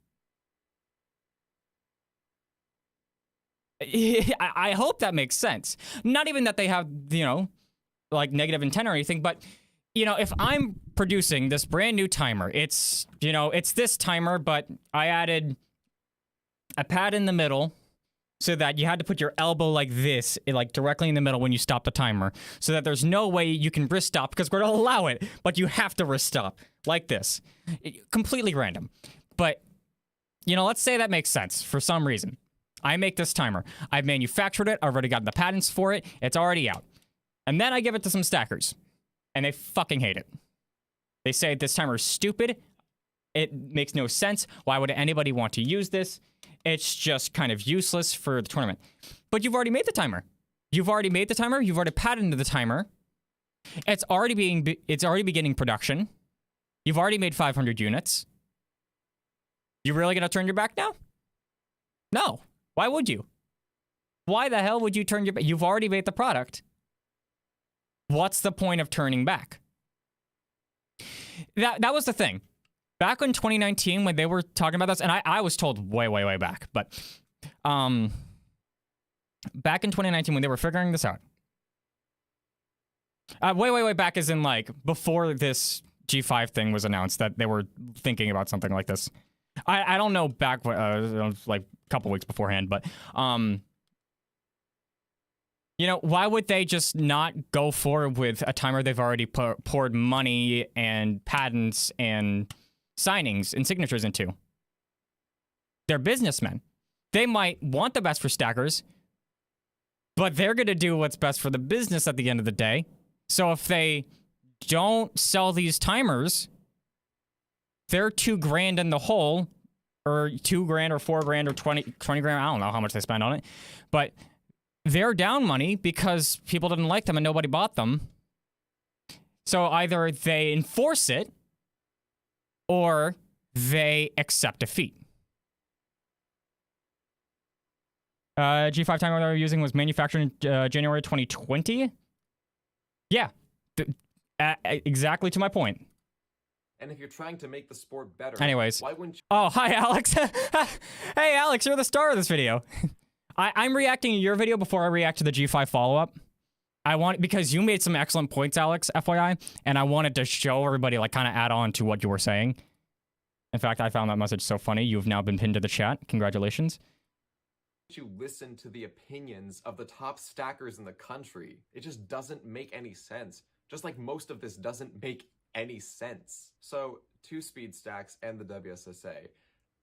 I hope that makes sense. Not even that they have, you know, like negative intent or anything, but, you know, if I'm producing this brand new timer, it's, you know, it's this timer, but I added a pad in the middle so that you had to put your elbow like this, like directly in the middle when you stop the timer, so that there's no way you can wrist stop because we're going to allow it, but you have to wrist stop like this. Completely random. But, you know, let's say that makes sense for some reason. I make this timer. I've manufactured it. I've already got the patents for it. It's already out. And then I give it to some stackers, and they fucking hate it. They say this timer is stupid. It makes no sense. Why would anybody want to use this? It's just kind of useless for the tournament. But you've already made the timer. You've already made the timer. You've already patented the timer. It's already beginning production. You've already made 500 units. You really gonna turn your back now? No. Why would you? Why the hell would you turn your back? You've already made the product. What's the point of turning back? That was the thing. Back in 2019, when they were talking about this, and I was told way back, but back in 2019, when they were figuring this out, way back as in like before this G5 thing was announced that they were thinking about something like this. I don't know back like a couple weeks beforehand, but you know, why would they just not go forward with a timer they've already poured money and patents and signings and signatures into? They're businessmen. They might want the best for stackers, but they're going to do what's best for the business at the end of the day. So if they don't sell these timers, they're $2,000 in the hole, or $2,000 or $4,000 or 20 grand. I don't know how much they spend on it, but they're down money because people didn't like them and nobody bought them. So either they enforce it or they accept defeat. G5 timer that we were using was manufactured in January 2020. Yeah, exactly to my point. And if you're trying to make the sport better, anyways, why wouldn't you? Oh, hi, Alex. Hey, Alex, you're the star of this video. I'm reacting to your video before I react to the G5 follow-up. Because you made some excellent points, Alex, FYI, and I wanted to show everybody, like, kind of add on to what you were saying. In fact, I found that message so funny. You've now been pinned to the chat. Congratulations. You listen to the opinions of the top stackers in the country. It just doesn't make any sense. Just like most of this doesn't make any sense. So, 2-speed stacks and the WSSA.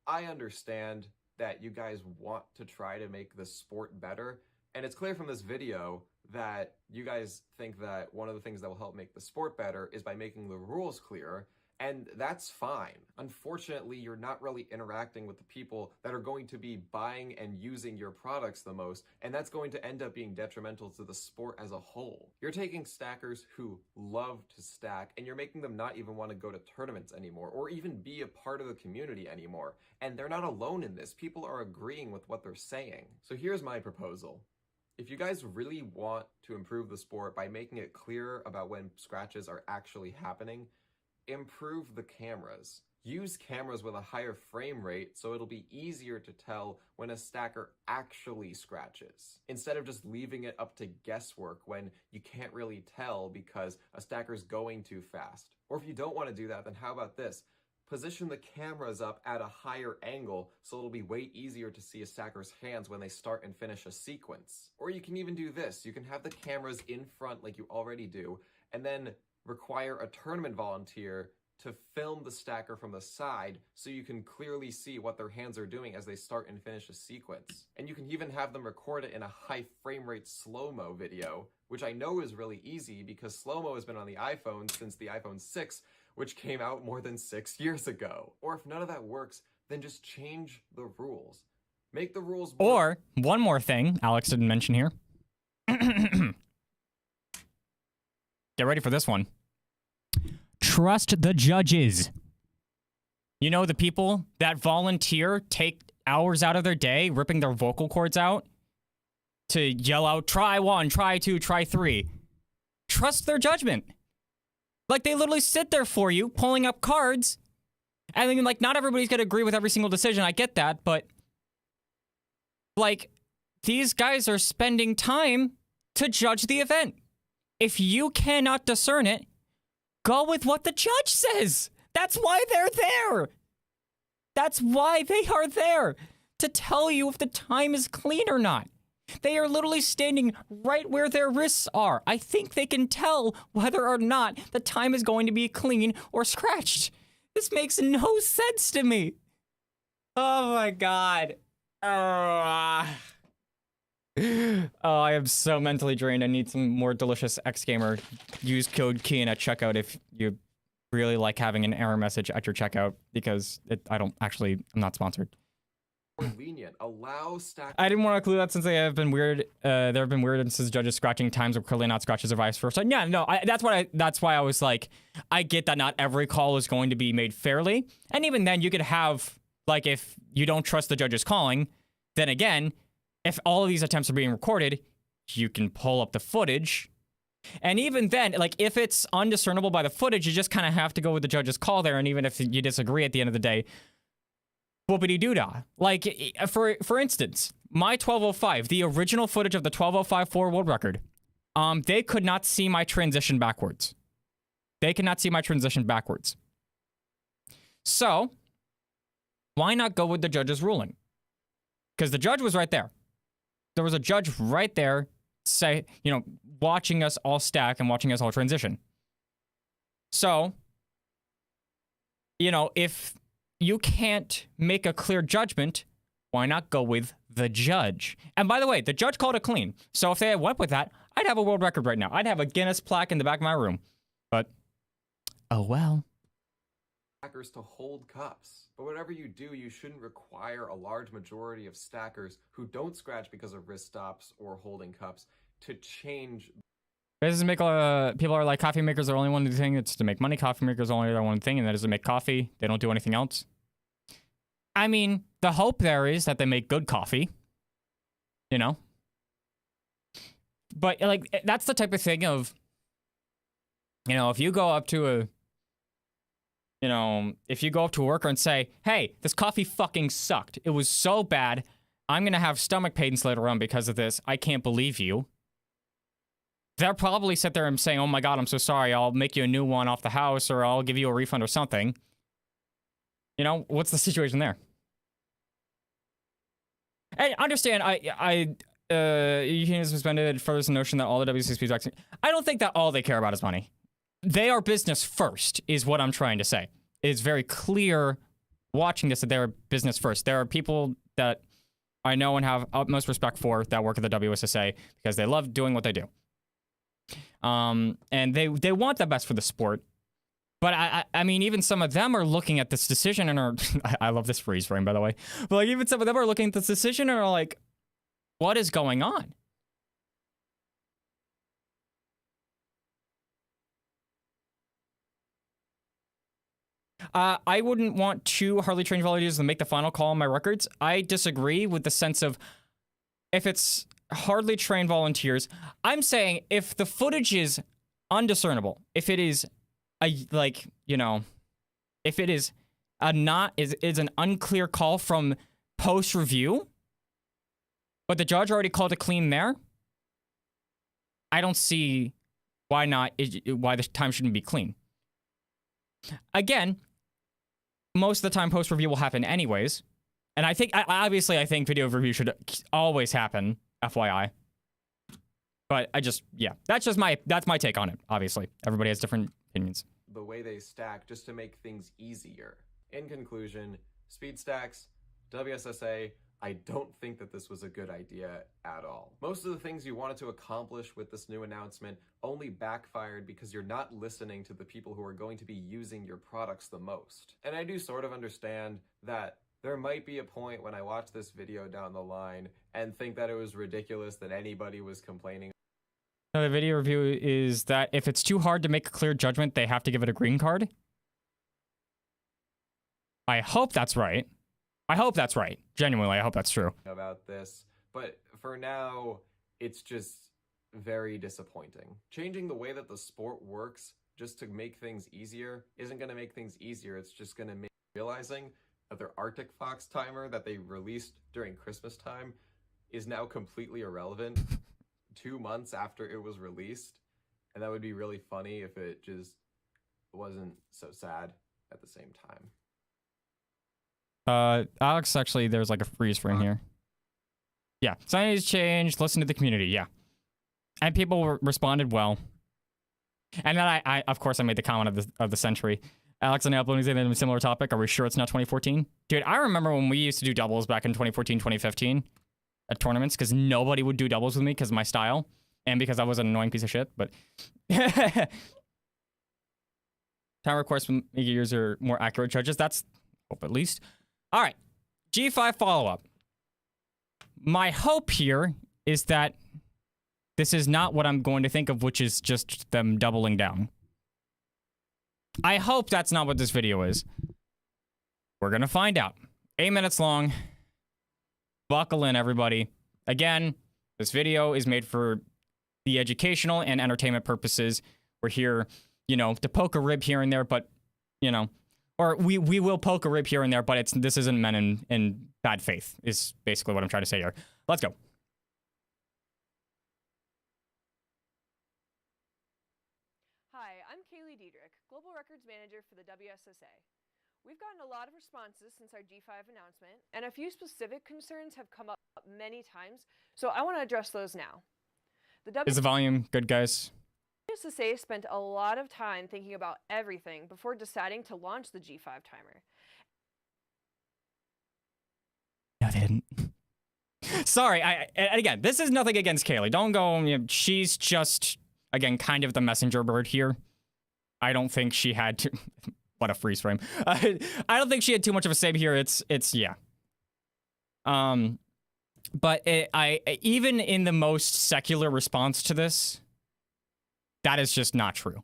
I understand that you guys want to try to make the sport better, and it's clear from this video that you guys think that one of the things that will help make the sport better is by making the rules clearer, and that's fine. Unfortunately, you're not really interacting with the people that are going to be buying and using your products the most, and that's going to end up being detrimental to the sport as a whole. You're taking stackers who love to stack, and you're making them not even want to go to tournaments anymore, or even be a part of the community anymore. And they're not alone in this. People are agreeing with what they're saying. So here's my proposal. If you guys really want to improve the sport by making it clearer about when scratches are actually happening, improve the cameras. Use cameras with a higher frame rate so it'll be easier to tell when a stacker actually scratches, instead of just leaving it up to guesswork when you can't really tell because a stacker's going too fast. Or if you don't want to do that, then how about this? Position the cameras up at a higher angle so it'll be way easier to see a stacker's hands when they start and finish a sequence. Or you can even do this. You can have the cameras in front like you already do, and then require a tournament volunteer to film the stacker from the side so you can clearly see what their hands are doing as they start and finish a sequence. And you can even have them record it in a high frame rate slow-mo video, which I know is really easy because slow-mo has been on the iPhone since the iPhone 6, which came out more than 6 years ago. Or if none of that works, then just change the rules. Make the rules more. Or, one more thing Alex didn't mention here. Get ready for this one. Trust the judges. You know, the people that volunteer, take hours out of their day, ripping their vocal cords out to yell out, try 1, try 2, try 3. Trust their judgment. Like, they literally sit there for you, pulling up cards. And then, like, not everybody's going to agree with every single decision. I get that, but, like, these guys are spending time to judge the event. If you cannot discern it, go with what the judge says. That's why they're there. That's why they are there. To tell you if the time is clean or not. They are literally standing right where their wrists are. I think they can tell whether or not the time is going to be clean or scratched. This makes no sense to me. Oh my god. Oh, I am so mentally drained. I need some more delicious X Gamer. Use code Kian at checkout if you really like having an error message at your checkout, because I'm not sponsored. More lenient. Allow stack. I didn't want to include that since they have been weird. There have been weird instances, judges scratching times were clearly not scratches or vice versa. Yeah, no, that's why I was like, I get that not every call is going to be made fairly. And even then, you could have, like, if you don't trust the judge's calling, then again, if all of these attempts are being recorded, you can pull up the footage. And even then, like, if it's undiscernible by the footage, you just kind of have to go with the judge's call there. And even if you disagree at the end of the day, whoopity-doo-dah. Like, for instance, my 1205, the original footage of the 1205 4 world record, they could not see my transition backwards. They cannot see my transition backwards. So, why not go with the judge's ruling? Because the judge was right there. There was a judge right there, watching us all stack and watching us all transition. So, if you can't make a clear judgment why not go with the judge? And by the way, the judge called it clean. So if they had went with that, I'd have a world record right now. I'd have a Guinness plaque in the back of my room. But, oh well. Stackers to hold cups. But whatever you do, you shouldn't require a large majority of stackers who don't scratch because of wrist stops or holding cups to change. Business make people are like, coffee makers are only one thing. It's to make money. Coffee makers are only their one thing, and that is to make coffee. They don't do anything else. I mean, the hope there is that they make good coffee. You know? But, like, that's the type of thing of, you know, if you go up to a, you know, if you go up to a worker and say, hey, this coffee fucking sucked. It was so bad. I'm going to have stomach pains later on because of this. I can't believe you. They'll probably sit there and say, oh my God, I'm so sorry. I'll make you a new one off the house, or I'll give you a refund or something. You know, what's the situation there? Hey, understand, unions suspended furthers the notion that all the WCSP vaccine. I don't think that all they care about is money. They are business first, is what I'm trying to say. It's very clear watching this that they're business first. There are people that I know and have utmost respect for that work at the WSSA because they love doing what they do. And they want the best for the sport. But I mean, even some of them are looking at this decision and are, I love this freeze frame, by the way. But like, even some of them are looking at this decision and are like, what is going on? I wouldn't want two hardly trained volunteers to make the final call on my records. I disagree with the sense of if it's hardly trained volunteers. I'm saying if the footage is undiscernible, if it is if it is is an unclear call from post review, but the judge already called it clean there, I don't see why the time shouldn't be clean. Again, most of the time post review will happen anyways, and I think video review should always happen, FYI. But that's my take on it. Obviously, everybody has different opinions. The way they stack just to make things easier. In conclusion, speed stacks, WSSA, I don't think that this was a good idea at all. Most of the things you wanted to accomplish with this new announcement only backfired because you're not listening to the people who are going to be using your products the most. And I do sort of understand that there might be a point when I watch this video down the line and think that it was ridiculous that anybody was complaining. The video review is that if it's too hard to make a clear judgment, they have to give it a green card. I hope that's right. Genuinely, I hope that's true. About this, but for now, it's just very disappointing. Changing the way that the sport works just to make things easier isn't going to make things easier. It's just going to make realizing that their Arctic Fox timer that they released during Christmas time is now completely irrelevant 2 months after it was released. And that would be really funny if it just wasn't so sad at the same time. Alex, actually, there's like a freeze frame here. Yeah, signage changed, listen to the community, yeah. And people responded well. And then I of course, I made the comment of the century. Alex and I uploading a similar topic. Are we sure it's not 2014? Dude, I remember when we used to do doubles back in 2014, 2015 at tournaments because nobody would do doubles with me because of my style and because I was an annoying piece of shit, but... Time requests make user more accurate judges. That's hope at least. All right, G5 follow-up. My hope here is that this is not what I'm going to think of, which is just them doubling down. I hope that's not what this video is. We're going to find out. 8 minutes long. Buckle in, everybody. Again, this video is made for the educational and entertainment purposes. We're here, to poke a rib here and there, but, or we will poke a rib here and there, but this isn't meant in bad faith, is basically what I'm trying to say here. Let's go. Hi, I'm Kaylee Diedrich, Global Records Manager for the WSSA. We've gotten a lot of responses since our G5 announcement, and a few specific concerns have come up many times, so I want to address those now. Is the volume good, guys? WSSA spent a lot of time thinking about everything before deciding to launch the G5 timer. No, they didn't. Sorry, and again, this is nothing against Kaylee. Don't go, she's just, again, kind of the messenger bird here. I don't think she had to, what a freeze frame. I don't think she had too much of a say here. It's yeah. But even in the most secular response to this, that is just not true.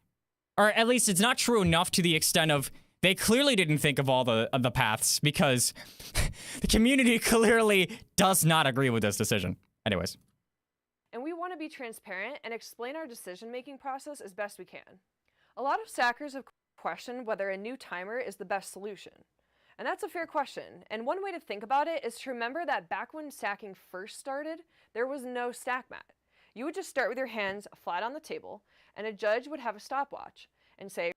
Or at least it's not true enough to the extent of they clearly didn't think of all the paths because the community clearly does not agree with this decision. Anyways. And we want to be transparent and explain our decision-making process as best we can. A lot of stackers have questioned whether a new timer is the best solution. And that's a fair question. And one way to think about it is to remember that back when stacking first started, there was no stack mat. You would just start with your hands flat on the table, and a judge would have a stopwatch and say,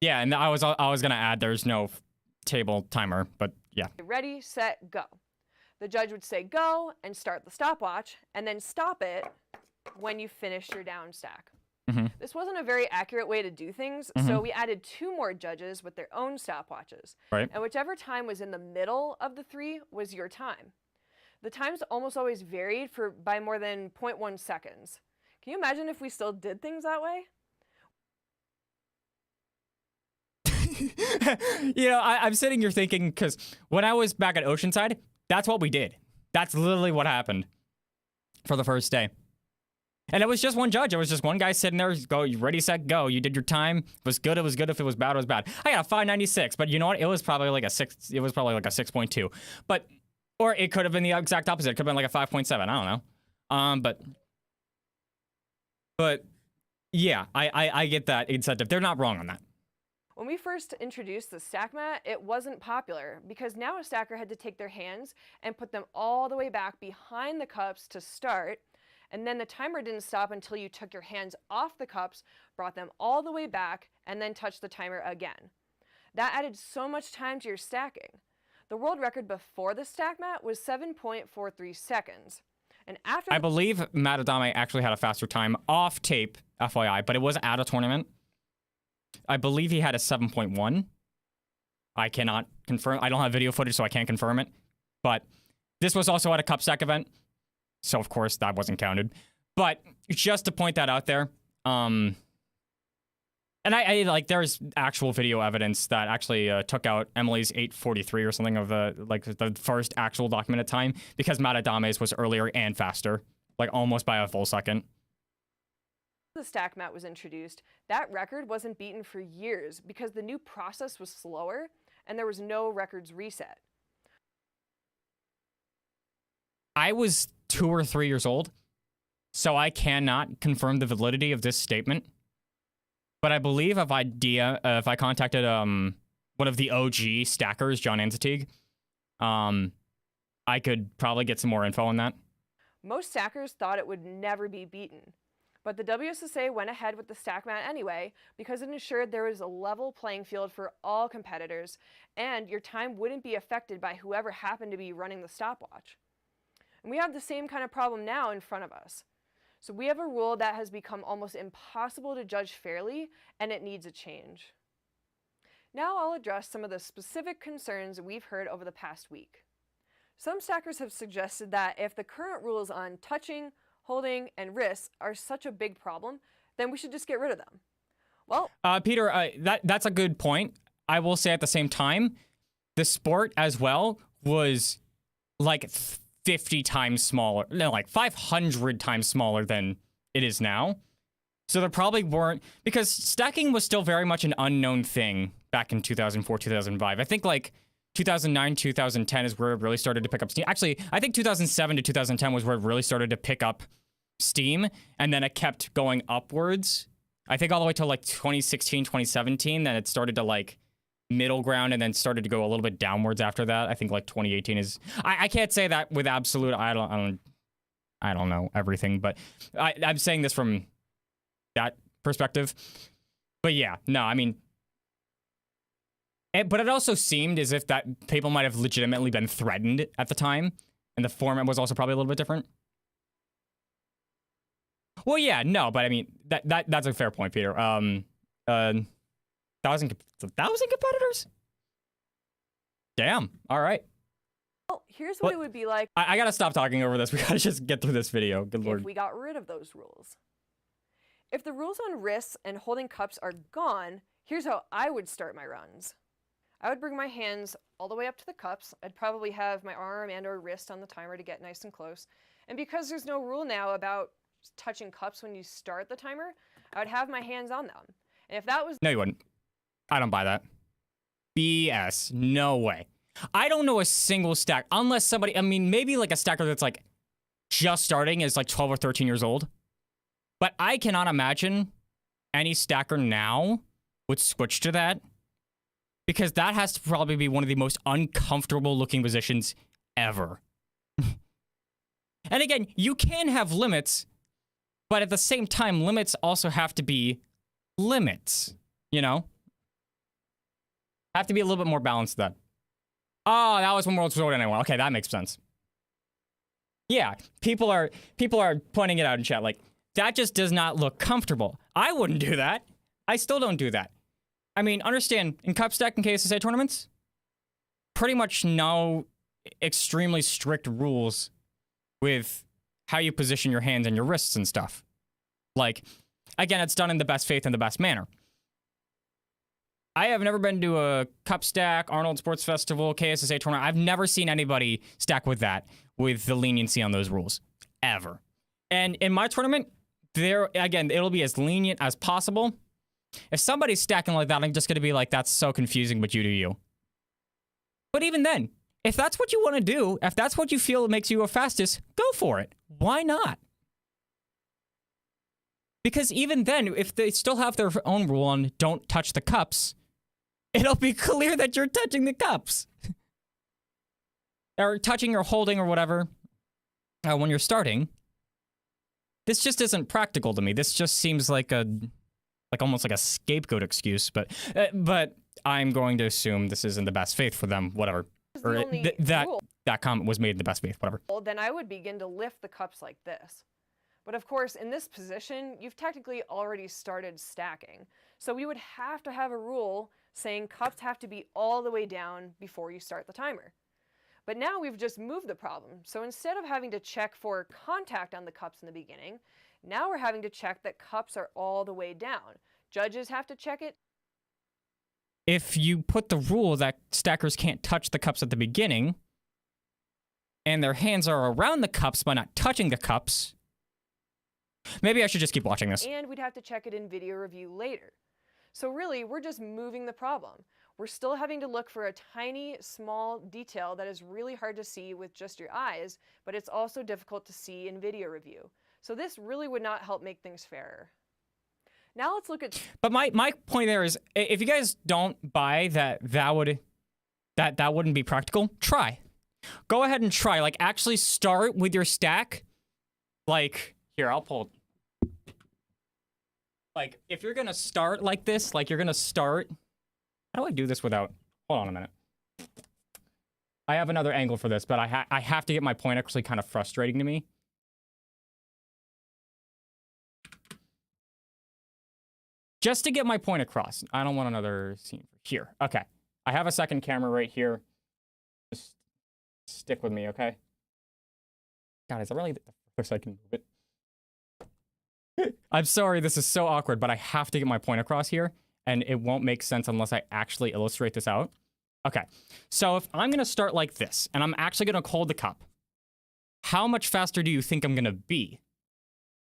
yeah, and I was gonna add there's no table timer, but yeah. Ready, set, go. The judge would say go and start the stopwatch, and then stop it when you finished your down stack. Mm-hmm. This wasn't a very accurate way to do things, so we added 2 more judges with their own stopwatches. Right. And whichever time was in the middle of the 3 was your time. The times almost always varied by more than 0.1 seconds. Can you imagine if we still did things that way? I'm sitting here thinking, because when I was back at Oceanside, that's what we did. That's literally what happened for the first day. And it was just one judge. It was just one guy sitting there, go, ready, set, go. You did your time. It was good, it was good. If it was bad, it was bad. I got a 596, but you know what? It was probably like a 6. It was probably like a 6.2. But, or it could have been the exact opposite. It could have been like a 5.7. I don't know. But yeah, I get that incentive. They're not wrong on that. When we first introduced the stack mat, it wasn't popular because now a stacker had to take their hands and put them all the way back behind the cups to start, and then the timer didn't stop until you took your hands off the cups, brought them all the way back, and then touched the timer again. That added so much time to your stacking. The world record before the stack mat was 7.43 seconds. And after I believe Matt Adame actually had a faster time off tape, FYI, but it was at a tournament. I believe he had a 7.1. I cannot confirm. I don't have video footage, so I can't confirm it. But this was also at a cup stack event, so of course that wasn't counted. But just to point that out there, and I like there's actual video evidence that actually took out Emily's 8:43 or something of the first actual documented time because Matt Adame's was earlier and faster, like almost by a full second. The stack mat was introduced, that record wasn't beaten for years because the new process was slower and there was no records reset. I was 2 or 3 years old, so I cannot confirm the validity of this statement. But I believe if I contacted one of the OG stackers, John Anzatig, I could probably get some more info on that. Most stackers thought it would never be beaten. But the WSSA went ahead with the stack mat anyway because it ensured there was a level playing field for all competitors and your time wouldn't be affected by whoever happened to be running the stopwatch. And we have the same kind of problem now in front of us. So we have a rule that has become almost impossible to judge fairly and it needs a change. Now I'll address some of the specific concerns we've heard over the past week. Some stackers have suggested that if the current rules on touching, holding, and wrists are such a big problem, then we should just get rid of them. Well, Peter, that's a good point. I will say at the same time, the sport as well was like 50 times smaller, no, like 500 times smaller than it is now. So there probably weren't, because stacking was still very much an unknown thing back in 2004, 2005. I think like 2009, 2010 is where it really started to pick up steam. Actually, I think 2007 to 2010 was where it really started to pick up steam, and then it kept going upwards. I think all the way to like 2016, 2017, then it started to like middle ground and then started to go a little bit downwards after that. I think like 2018 is... I can't say that with absolute... I don't know everything, but I'm saying this from that perspective. But yeah, no, I mean... But it also seemed as if that people might have legitimately been threatened at the time, and the format was also probably a little bit different. Well, yeah, no, but I mean that's a fair point, Peter. 1,000 competitors? Damn. All right. Well, here's what it would be like I gotta stop talking over this. We gotta just get through this video. Good lord. if we got rid of those rules. If the rules on wrists and holding cups are gone, here's how I would start my runs. I would bring my hands all the way up to the cups. I'd probably have my arm and or wrist on the timer to get nice and close. And because there's no rule now about touching cups when you start the timer, I would have my hands on them. And if that was... No, you wouldn't. I don't buy that. BS. No way. I don't know a single stack, unless somebody, I mean, maybe like a stacker that's like just starting is like 12 or 13 years old. But I cannot imagine any stacker now would switch to that, because that has to probably be one of the most uncomfortable looking positions ever. And again, you can have limits, but at the same time, limits also have to be limits, you know? Have to be a little bit more balanced then. Oh, that was when World Sword anyone. Okay, that makes sense. Yeah, people are pointing it out in chat, like, that just does not look comfortable. I wouldn't do that. I still don't do that. I mean, understand, in Cup Stack and KSSA tournaments, pretty much no extremely strict rules with how you position your hands and your wrists and stuff. Like, again, it's done in the best faith and the best manner. I have never been to a Cup Stack, Arnold Sports Festival, KSSA tournament. I've never seen anybody stack with that, with the leniency on those rules, ever. And in my tournament, again, it'll be as lenient as possible. If somebody's stacking like that, I'm just going to be like, that's so confusing, but you do you. But even then, if that's what you want to do, if that's what you feel makes you go fastest, go for it. Why not? Because even then, if they still have their own rule on don't touch the cups, it'll be clear that you're touching the cups. Or touching or holding or whatever when you're starting. This just isn't practical to me. This just seems like almost like a scapegoat excuse, but I'm going to assume this is in the best faith for them, whatever. Or that comment was made in the best faith, whatever. Well, then I would begin to lift the cups like this. But of course, in this position, you've technically already started stacking. So we would have to have a rule saying cups have to be all the way down before you start the timer. But now we've just moved the problem. So instead of having to check for contact on the cups in the beginning, now we're having to check that cups are all the way down. Judges have to check it. If you put the rule that stackers can't touch the cups at the beginning, and their hands are around the cups but not touching the cups, maybe I should just keep watching this. And we'd have to check it in video review later. So really, we're just moving the problem. We're still having to look for a tiny, small detail that is really hard to see with just your eyes, but it's also difficult to see in video review. So this really would not help make things fairer. Now let's look at... But my point there is, if you guys don't buy that wouldn't be practical, try. Go ahead and try. Like, actually start with your stack. Like, here, I'll pull... Like, if you're gonna start like this, like, you're gonna start... How do I do this without... Hold on a minute. I have another angle for this, but I have to get my point actually kind of frustrating to me. Just to get my point across. I don't want another scene here. Okay. I have a second camera right here. Just stick with me, okay? God, is that really the first I can move it? I'm sorry, this is so awkward, but I have to get my point across here, and it won't make sense unless I actually illustrate this out. Okay. So if I'm going to start like this, and I'm actually going to hold the cup, how much faster do you think I'm going to be?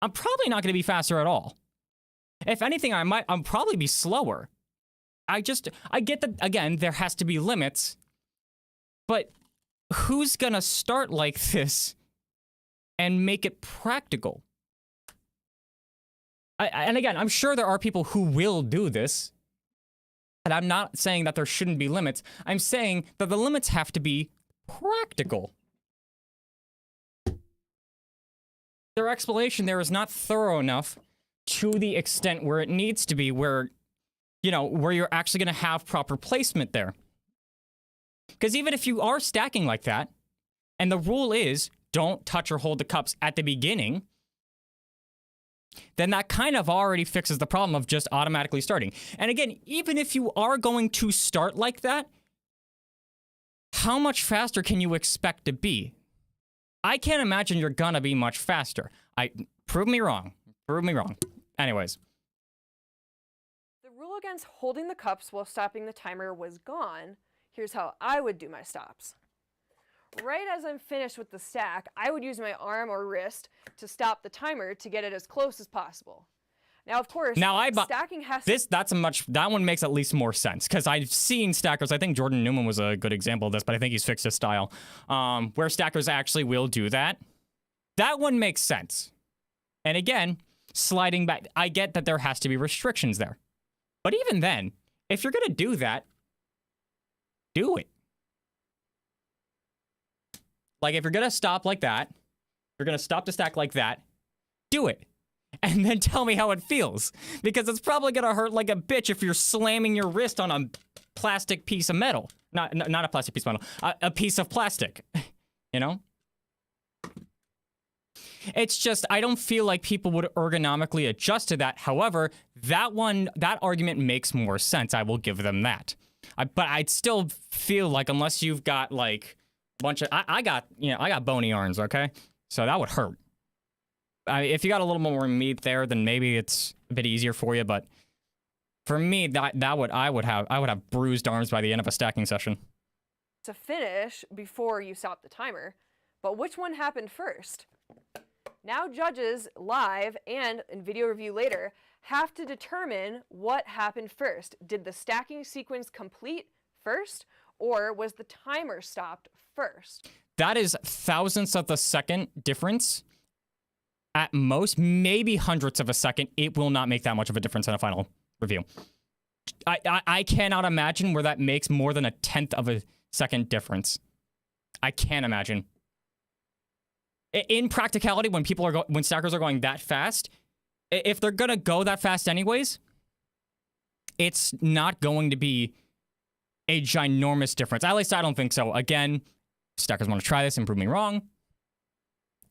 I'm probably not going to be faster at all. If anything, I'll probably be slower. I get that, again, there has to be limits, but who's gonna start like this and make it practical? And again, I'm sure there are people who will do this, and I'm not saying that there shouldn't be limits. I'm saying that the limits have to be practical. Their explanation there is not thorough enough to the extent where it needs to be, where, you know, where you're actually going to have proper placement there. Because even if you are stacking like that, and the rule is don't touch or hold the cups at the beginning, then that kind of already fixes the problem of just automatically starting. And again, even if you are going to start like that, how much faster can you expect to be? I can't imagine you're gonna be much faster. Prove me wrong. Prove me wrong. Anyways. The rule against holding the cups while stopping the timer was gone. Here's how I would do my stops. Right as I'm finished with the stack, I would use my arm or wrist to stop the timer to get it as close as possible. Now, of course, stacking has that one makes at least more sense, because I've seen stackers, I think Jordan Newman was a good example of this, but I think he's fixed his style, where stackers actually will do that. That one makes sense. And again, sliding back, I get that there has to be restrictions there. But even then, if you're going to do that, do it. Like, if you're going to stop like that, you're going to stop the stack like that, do it. And then tell me how it feels. Because it's probably going to hurt like a bitch if you're slamming your wrist on a plastic piece of metal. Not a plastic piece of metal. A piece of plastic. You know? It's just, I don't feel like people would ergonomically adjust to that. However, that argument makes more sense. I will give them that. But I'd still feel like, unless you've got like a bunch of, I got bony arms, okay? So that would hurt. If you got a little more meat there, then maybe it's a bit easier for you. But for me, I would have bruised arms by the end of a stacking session. To finish before you stop the timer, but which one happened first? Now judges live and in video review later have to determine what happened first. Did the stacking sequence complete first, or was the timer stopped first? That is thousandths of a second difference. At most, maybe hundredths of a second. It will not make that much of a difference in a final review. I cannot imagine where that makes more than a tenth of a second difference. I can't imagine. In practicality, when stackers are going that fast, if they're gonna go that fast anyways, it's not going to be a ginormous difference. At least I don't think so. Again, stackers want to try this and prove me wrong,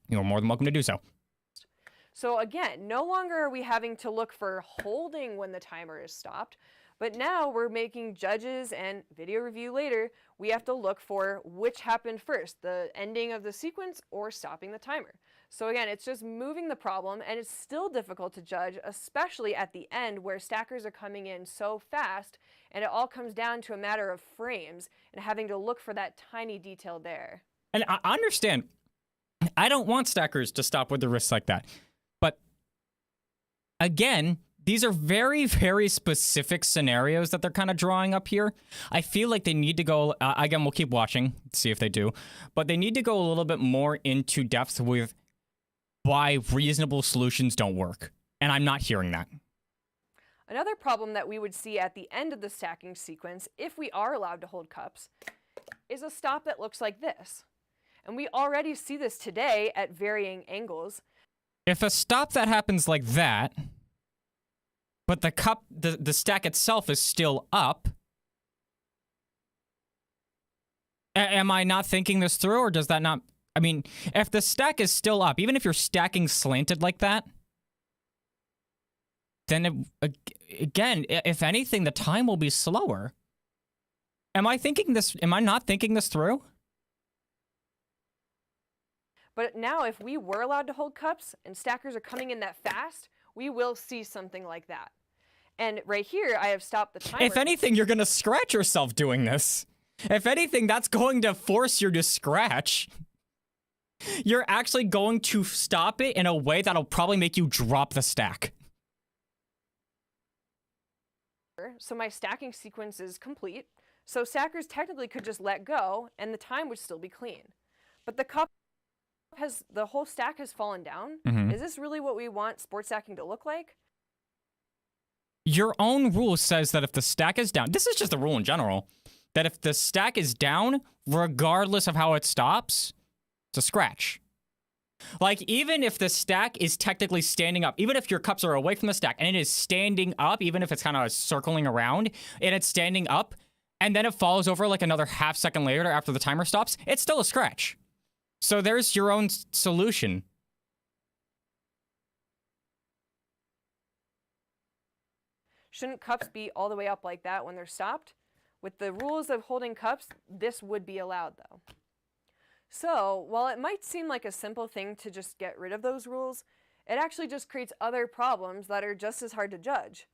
you're more than welcome to do so. So again, no longer are we having to look for holding when the timer is stopped, but now we're making judges and video review later, we have to look for which happened first, the ending of the sequence or stopping the timer. So again, it's just moving the problem, and it's still difficult to judge, especially at the end where stackers are coming in so fast, and it all comes down to a matter of frames and having to look for that tiny detail there. And I understand, I don't want stackers to stop with the wrists like that. But again, these are very, very specific scenarios that they're kind of drawing up here. I feel like they need to go, again, we'll keep watching, see if they do, but they need to go a little bit more into depth with why reasonable solutions don't work. And I'm not hearing that. Another problem that we would see at the end of the stacking sequence, if we are allowed to hold cups, is a stop that looks like this. And we already see this today at varying angles. If a stop that happens like that, but the stack itself is still up, am I not thinking this through, or does that not? I mean, if the stack is still up, even if you're stacking slanted like that, then again, if anything, the time will be slower. Am I not thinking this through? But now, if we were allowed to hold cups and stackers are coming in that fast, we will see something like that. And right here, I have stopped the timer. If anything, you're going to scratch yourself doing this. If anything, that's going to force you to scratch. You're actually going to stop it in a way that'll probably make you drop the stack. So my stacking sequence is complete. So stackers technically could just let go and the time would still be clean. But the whole stack has fallen down. Mm-hmm. Is this really what we want sports stacking to look like? Your own rule says that if the stack is down, this is just a rule in general, that if the stack is down, regardless of how it stops, it's a scratch. Like, even if the stack is technically standing up, even if your cups are away from the stack and it is standing up, even if it's kind of circling around and it's standing up, and then it falls over like another half second later after the timer stops, it's still a scratch. So there's your own solution. Shouldn't cups be all the way up like that when they're stopped? With the rules of holding cups, this would be allowed though. So, while it might seem like a simple thing to just get rid of those rules, it actually just creates other problems that are just as hard to judge.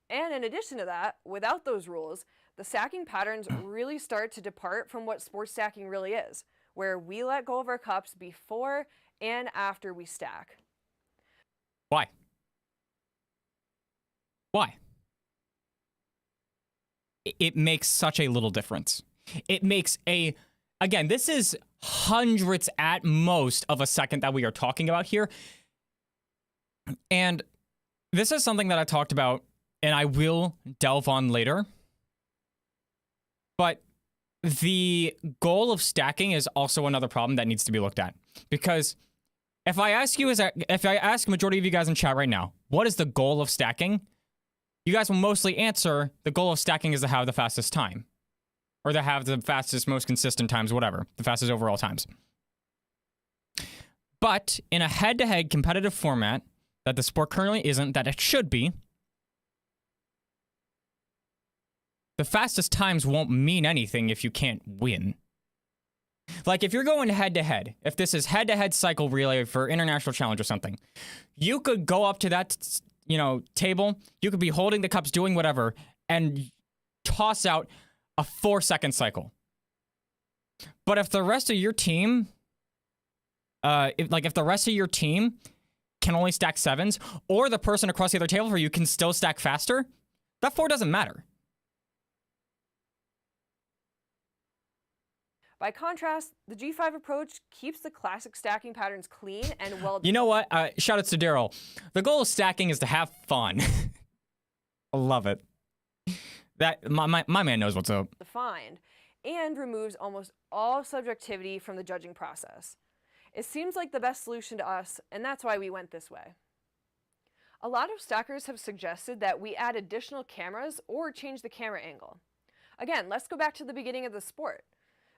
And in addition to that, without those rules, the stacking patterns really start to depart from what sports stacking really is, where we let go of our cups before and after we stack. Why? Why? It makes such a little difference. It makes again, this is hundredths at most of a second that we are talking about here. And this is something that I talked about and I will delve on later. But the goal of stacking is also another problem that needs to be looked at. Because if I ask a majority of you guys in chat right now, what is the goal of stacking? You guys will mostly answer the goal of stacking is to have the fastest time. Or to have the fastest, most consistent times, whatever. The fastest overall times. But in a head-to-head competitive format that the sport currently isn't, that it should be, the fastest times won't mean anything if you can't win. Like, if you're going head-to-head, if this is head-to-head cycle relay for international challenge or something, you could go up to that, table, you could be holding the cups, doing whatever, and toss out a 4-second cycle. But if the rest of your team, if the rest of your team can only stack 7s, or the person across the other table for you can still stack faster, that 4 doesn't matter. By contrast, the G5 approach keeps the classic stacking patterns clean and well. You know what? Shout outs to Daryl. The goal of stacking is to have fun. I love it. That my man knows what's up. Defined and removes almost all subjectivity from the judging process. It seems like the best solution to us, and that's why we went this way. A lot of stackers have suggested that we add additional cameras or change the camera angle. Again, let's go back to the beginning of the sport.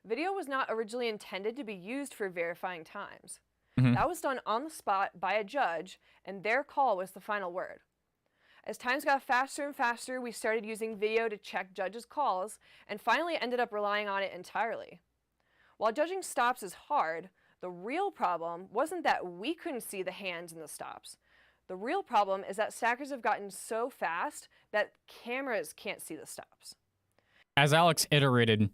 Video was not originally intended to be used for verifying times. Mm-hmm. That was done on the spot by a judge, and their call was the final word. As times got faster and faster, we started using video to check judges' calls, and finally ended up relying on it entirely. While judging stops is hard, the real problem wasn't that we couldn't see the hands in the stops. The real problem is that stackers have gotten so fast that cameras can't see the stops. As Alex iterated,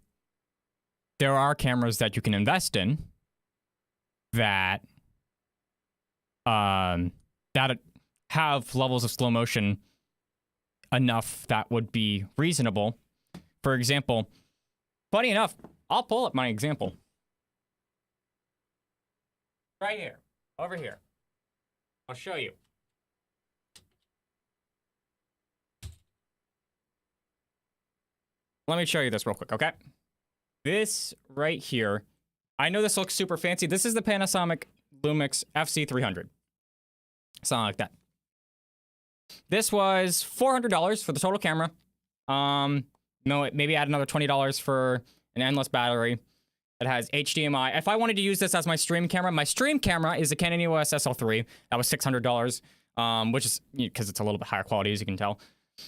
there are cameras that you can invest in that that have levels of slow motion enough that would be reasonable. For example, funny enough, I'll pull up my example. Right here, over here. I'll show you. Let me show you this real quick, okay? This right here, I know this looks super fancy. This is the Panasonic Lumix FC300. Something like that. This was $400 for the total camera. Maybe add another $20 for an endless battery. It has HDMI. If I wanted to use this as my stream camera is a Canon EOS SL3. That was $600, which is because it's a little bit higher quality, as you can tell.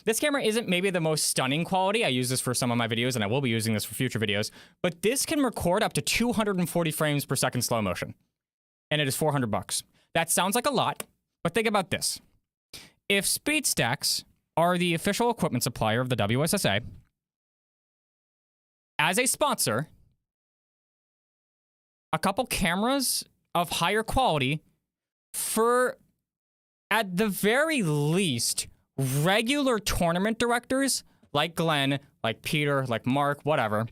This camera isn't maybe the most stunning quality. I use this for some of my videos, and I will be using this for future videos. But this can record up to 240 frames per second slow motion. And it is $400. That sounds like a lot, but think about this. If SpeedStacks are the official equipment supplier of the WSSA, as a sponsor, a couple cameras of higher quality for, at the very least, regular tournament directors like Glenn, like Peter, like Mark, whatever,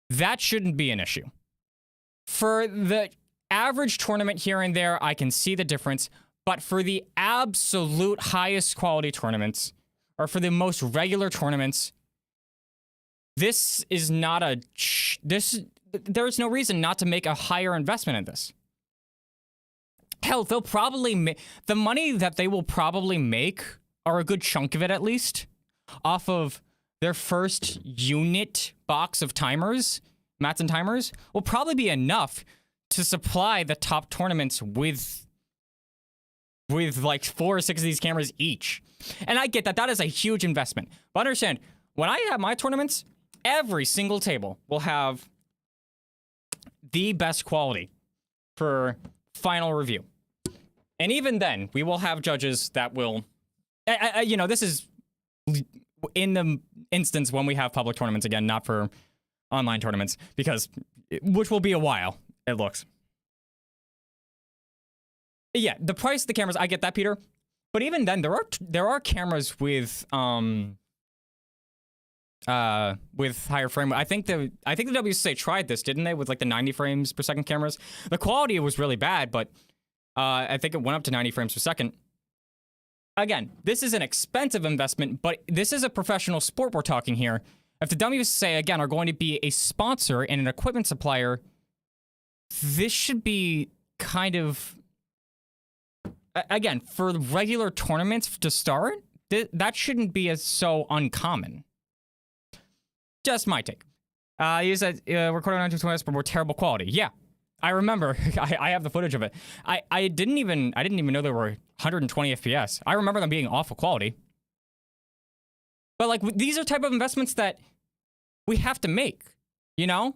that shouldn't be an issue. For the average tournament here and there, I can see the difference, but for the absolute highest quality tournaments, or for the most regular tournaments, this is not there's no reason not to make a higher investment in this. Hell, they'll probably the money that they will probably make, or a good chunk of it at least, off of their first unit box of timers, mats and timers, will probably be enough to supply the top tournaments with like 4 or 6 of these cameras each. And I get that that is a huge investment. But understand, when I have my tournaments, every single table will have the best quality for final review. And even then, we will have judges that will, you know, this is in the instance when we have public tournaments again, not for online tournaments, because, which will be a while, it looks. Yeah, the price of the cameras, I get that, Peter. But even then, there are cameras with higher frame. I think the WSSA tried this, didn't they, with like the 90 frames per second cameras? The quality was really bad, but I think it went up to 90 frames per second. Again, this is an expensive investment, but this is a professional sport we're talking here. If the WSSA, again, are going to be a sponsor and an equipment supplier, this should be kind of, again, for regular tournaments to start, that shouldn't be as so uncommon. Just my take. You said recording on 220s, but more terrible quality. Yeah, I remember. I have the footage of it. I didn't even know there were 120 FPS. I remember them being awful quality. But like these are type of investments that we have to make, you know?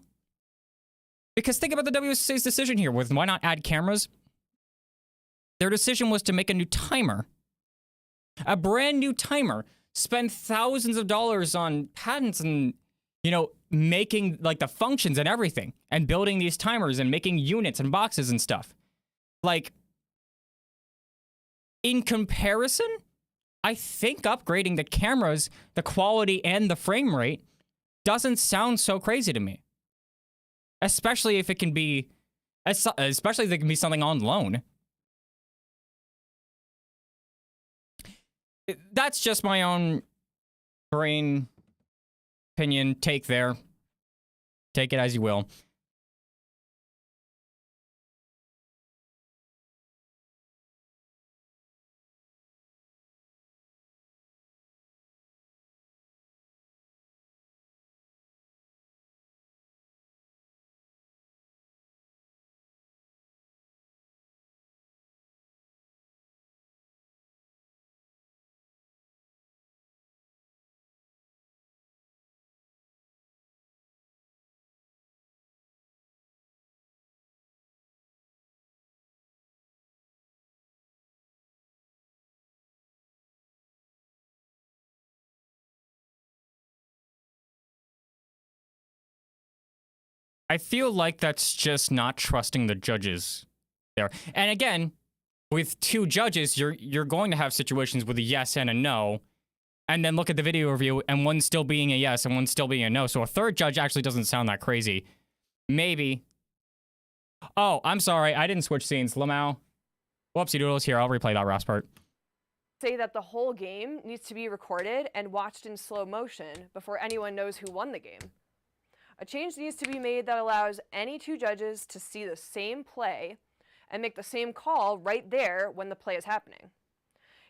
Because think about the WSSA's decision here with why not add cameras? Their decision was to make a new timer. A brand new timer. Spend thousands of dollars on patents and, you know, making like the functions and everything and building these timers and making units and boxes and stuff. Like, in comparison, I think upgrading the cameras, the quality and the frame rate doesn't sound so crazy to me. Especially if it can be, especially if it can be something on loan. That's just my own brain opinion take there. Take it as you will. I feel like that's just not trusting the judges there. And again, with two judges, you're going to have situations with a yes and a no, and then look at the video review, and one still being a yes and one still being a no. So a third judge actually doesn't sound that crazy. Maybe. Oh, I'm sorry. I didn't switch scenes. Lamau. Whoopsie doodles. Here, I'll replay that last part. Say that the whole game needs to be recorded and watched in slow motion before anyone knows who won the game. A change needs to be made that allows any two judges to see the same play and make the same call right there when the play is happening.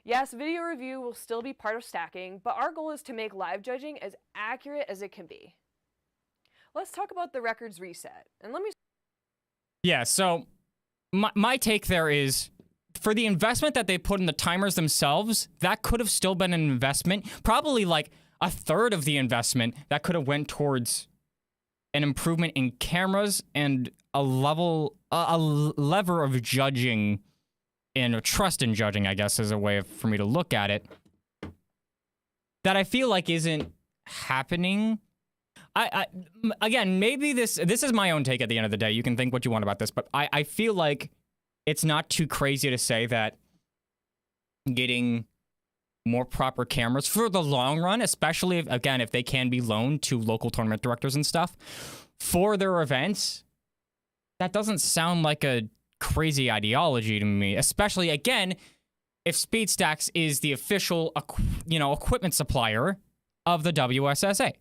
Yes, video review will still be part of stacking, but our goal is to make live judging as accurate as it can be. Let's talk about the records reset. And let me... Yeah, so my take there is, for the investment that they put in the timers themselves, that could have still been an investment. Probably like a third of the investment that could have went towards an improvement in cameras and a lever of judging and a trust in judging, I guess, is a way for me to look at it, that I feel like isn't happening. Again, maybe this is my own take at the end of the day. You can think what you want about this, but I feel like it's not too crazy to say that getting more proper cameras for the long run, especially if they can be loaned to local tournament directors and stuff for their events, that doesn't sound like a crazy ideology to me, especially, again, if SpeedStacks is the official, equipment supplier of the WSSA.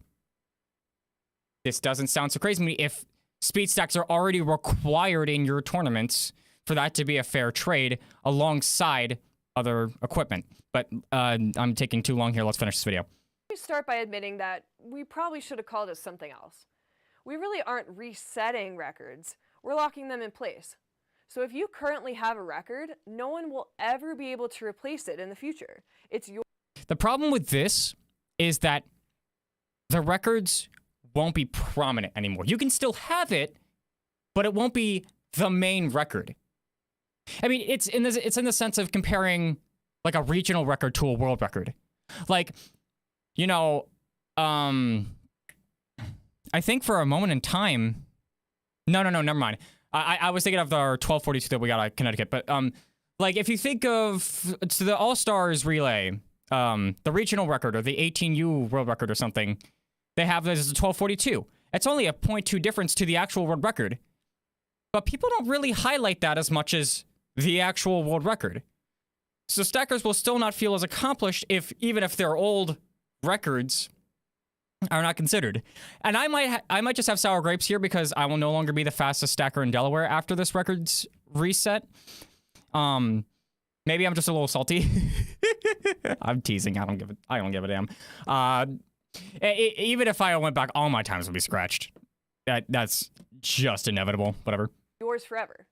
This doesn't sound so crazy to me if SpeedStacks are already required in your tournaments for that to be a fair trade alongside other equipment. But I'm taking too long here. Let's finish this video. Let me start by admitting that we probably should have called it something else. We really aren't resetting records. We're locking them in place. So if you currently have a record, no one will ever be able to replace it in the future. It's your... The problem with this is that the records won't be prominent anymore. You can still have it, but it won't be the main record. I mean, it's in the sense of comparing like a regional record to a world record. Like, you know, I think for a moment in time, no, never mind. I was thinking of our 1242 that we got at Connecticut, but like if you think of the All Stars relay, the regional record or the 18U world record or something, they have this as a 1242. It's only a 0.2 difference to the actual world record, but people don't really highlight that as much as the actual world record. So stackers will still not feel as accomplished even if their old records are not considered. And I might just have sour grapes here because I will no longer be the fastest stacker in Delaware after this record's reset. Maybe I'm just a little salty. I'm teasing. I don't give a damn. Even if I went back, all my times would be scratched. That's just inevitable. Whatever. Yours forever.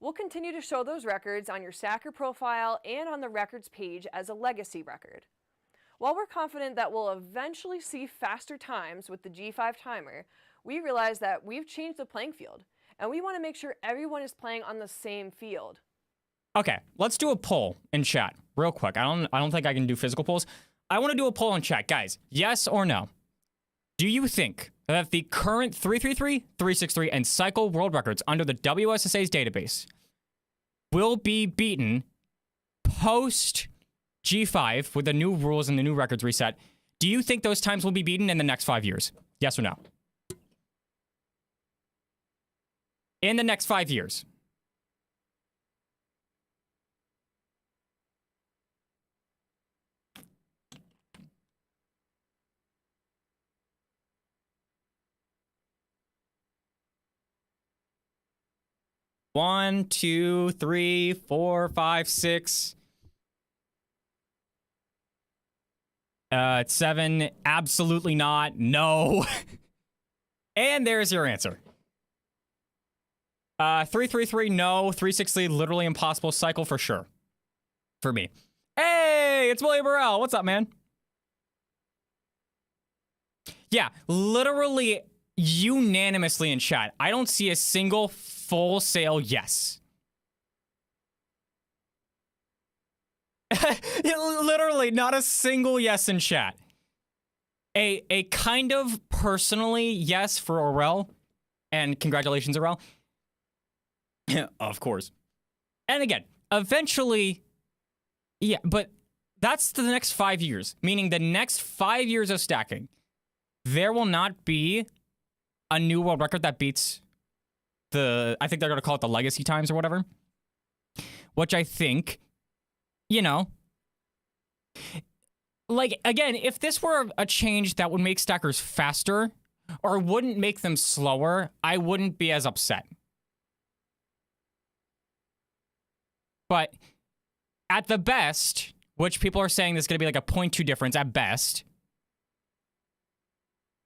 We'll continue to show those records on your stacker profile and on the records page as a legacy record. While we're confident that we'll eventually see faster times with the G5 timer, we realize that we've changed the playing field, and we want to make sure everyone is playing on the same field. Okay, let's do a poll in chat real quick. I don't think I can do physical polls. I want to do a poll in chat, guys. Yes or no? Do you think that the current 333, 363, and cycle world records under the WSSA's database will be beaten post G5 with the new rules and the new records reset? Do you think those times will be beaten in the next 5 years? Yes or no? In the next 5 years. One, two, three, four, five, six. 7, absolutely not. No. And there's your answer. 333, no. 360, literally impossible. Cycle for sure. For me. Hey, it's William Burrell. What's up, man? Yeah, literally unanimously in chat. I don't see a single full sale yes. Literally not a single yes in chat. A kind of personally yes for Aurel. And congratulations, Aurel. Of course. And again, eventually, yeah, but that's the next 5 years. Meaning the next 5 years of stacking, there will not be a new world record that beats I think they're going to call it the legacy times or whatever. Which I think, you know, like, again, if this were a change that would make stackers faster or wouldn't make them slower, I wouldn't be as upset. But at the best, which people are saying this is going to be like a 0.2 difference at best.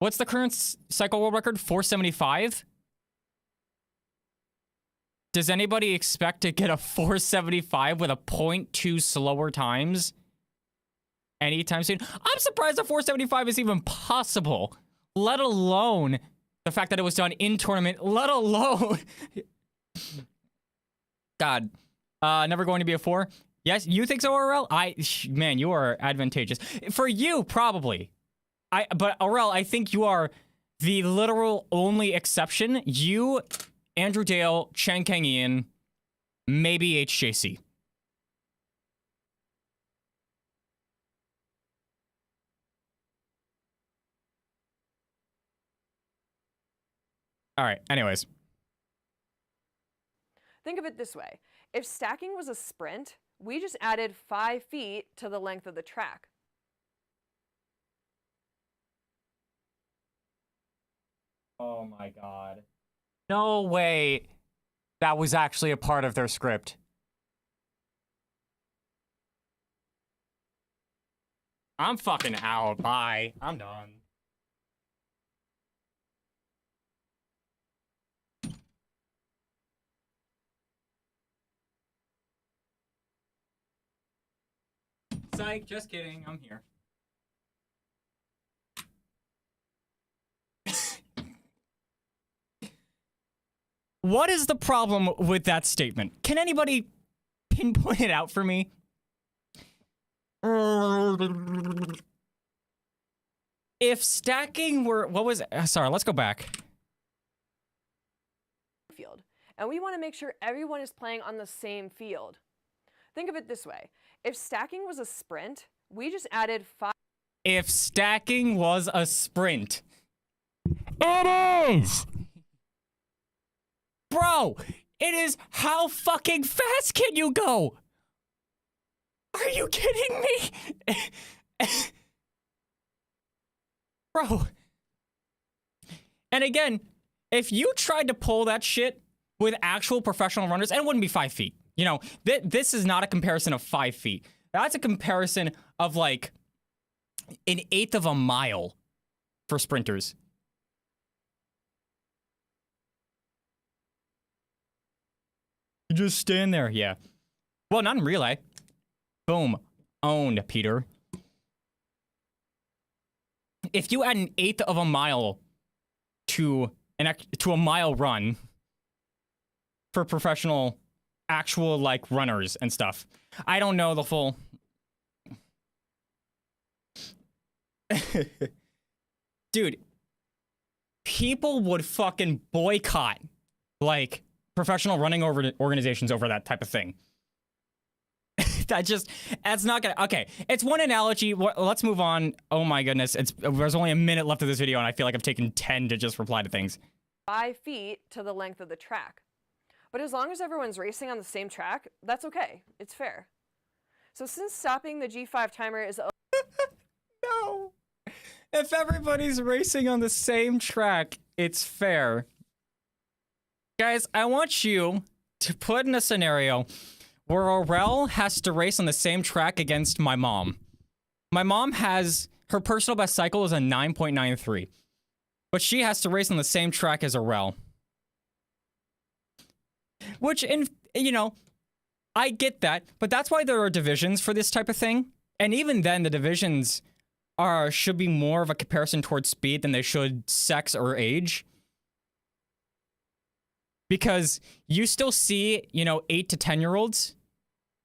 What's the current cycle world record? 475? Does anybody expect to get a 475 with a 0.2 slower times anytime soon? I'm surprised a 475 is even possible, let alone the fact that it was done in tournament, let alone... God. Never going to be a 4? Yes, you think so, Aurel? Man, you are advantageous. For you, probably. But Aurel, I think you are the literal only exception. You... Andrew Dale, Chen Kang Ian, maybe HJC. All right, anyways. Think of it this way. If stacking was a sprint, we just added 5 feet to the length of the track. Oh my god. No way that was actually a part of their script. I'm fucking out. Bye. I'm done. Psych, just kidding. I'm here. What is the problem with that statement? Can anybody pinpoint it out for me? If stacking were, what was, sorry, let's go back. Field. And we want to make sure everyone is playing on the same field. Think of it this way. If stacking was a sprint, we just added 5. If stacking was a sprint. It is! Bro, it is. How fucking fast can you go? Are you kidding me? Bro. And again, if you tried to pull that shit with actual professional runners, and it wouldn't be 5 feet. You know, this is not a comparison of 5 feet. That's a comparison of like an eighth of a mile for sprinters. You just stand there, yeah. Well, not in relay. Boom. Owned, Peter. If you add an eighth of a mile to a mile run for professional, actual, like, runners and stuff, I don't know the full... Dude, people would fucking boycott, like, professional running organizations over that type of thing. That's not gonna, okay, it's one analogy. Let's move on. Oh my goodness, there's only a minute left of this video and I feel like I've taken 10 to just reply to things. 5 feet to the length of the track. But as long as everyone's racing on the same track, that's okay. It's fair. So since stopping the G5 timer is... No. If everybody's racing on the same track, it's fair. Guys, I want you to put in a scenario where Aurel has to race on the same track against my mom. My mom has, her personal best cycle is a 9.93. But she has to race on the same track as Aurel. Which, you know, I get that, but that's why there are divisions for this type of thing. And even then, the divisions should be more of a comparison towards speed than they should sex or age. Because you still see, you know, 8 to 10-year-olds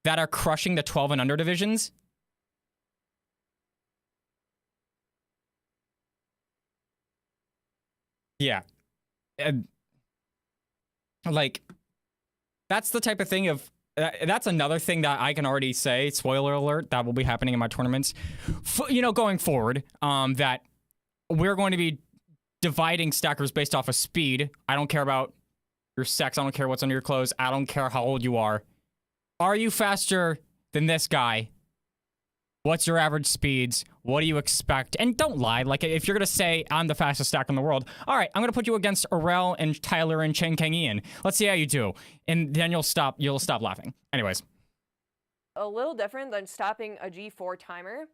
that are crushing the 12 and under divisions. Yeah. Like, that's the type of thing of... that's another thing that I can already say, spoiler alert, that will be happening in my tournaments, you know, going forward, that we're going to be dividing stackers based off of speed. I don't care about your sex. I don't care what's under your clothes. I don't care how old you are. Are you faster than this guy? What's your average speeds? What do you expect? And don't lie. Like, if you're going to say, I'm the fastest stacker in the world, all right, I'm going to put you against Aurel and Tyler and Chen Kang Ian. Let's see how you do. And then you'll stop laughing. Anyways. A little different than stopping a G4 timer.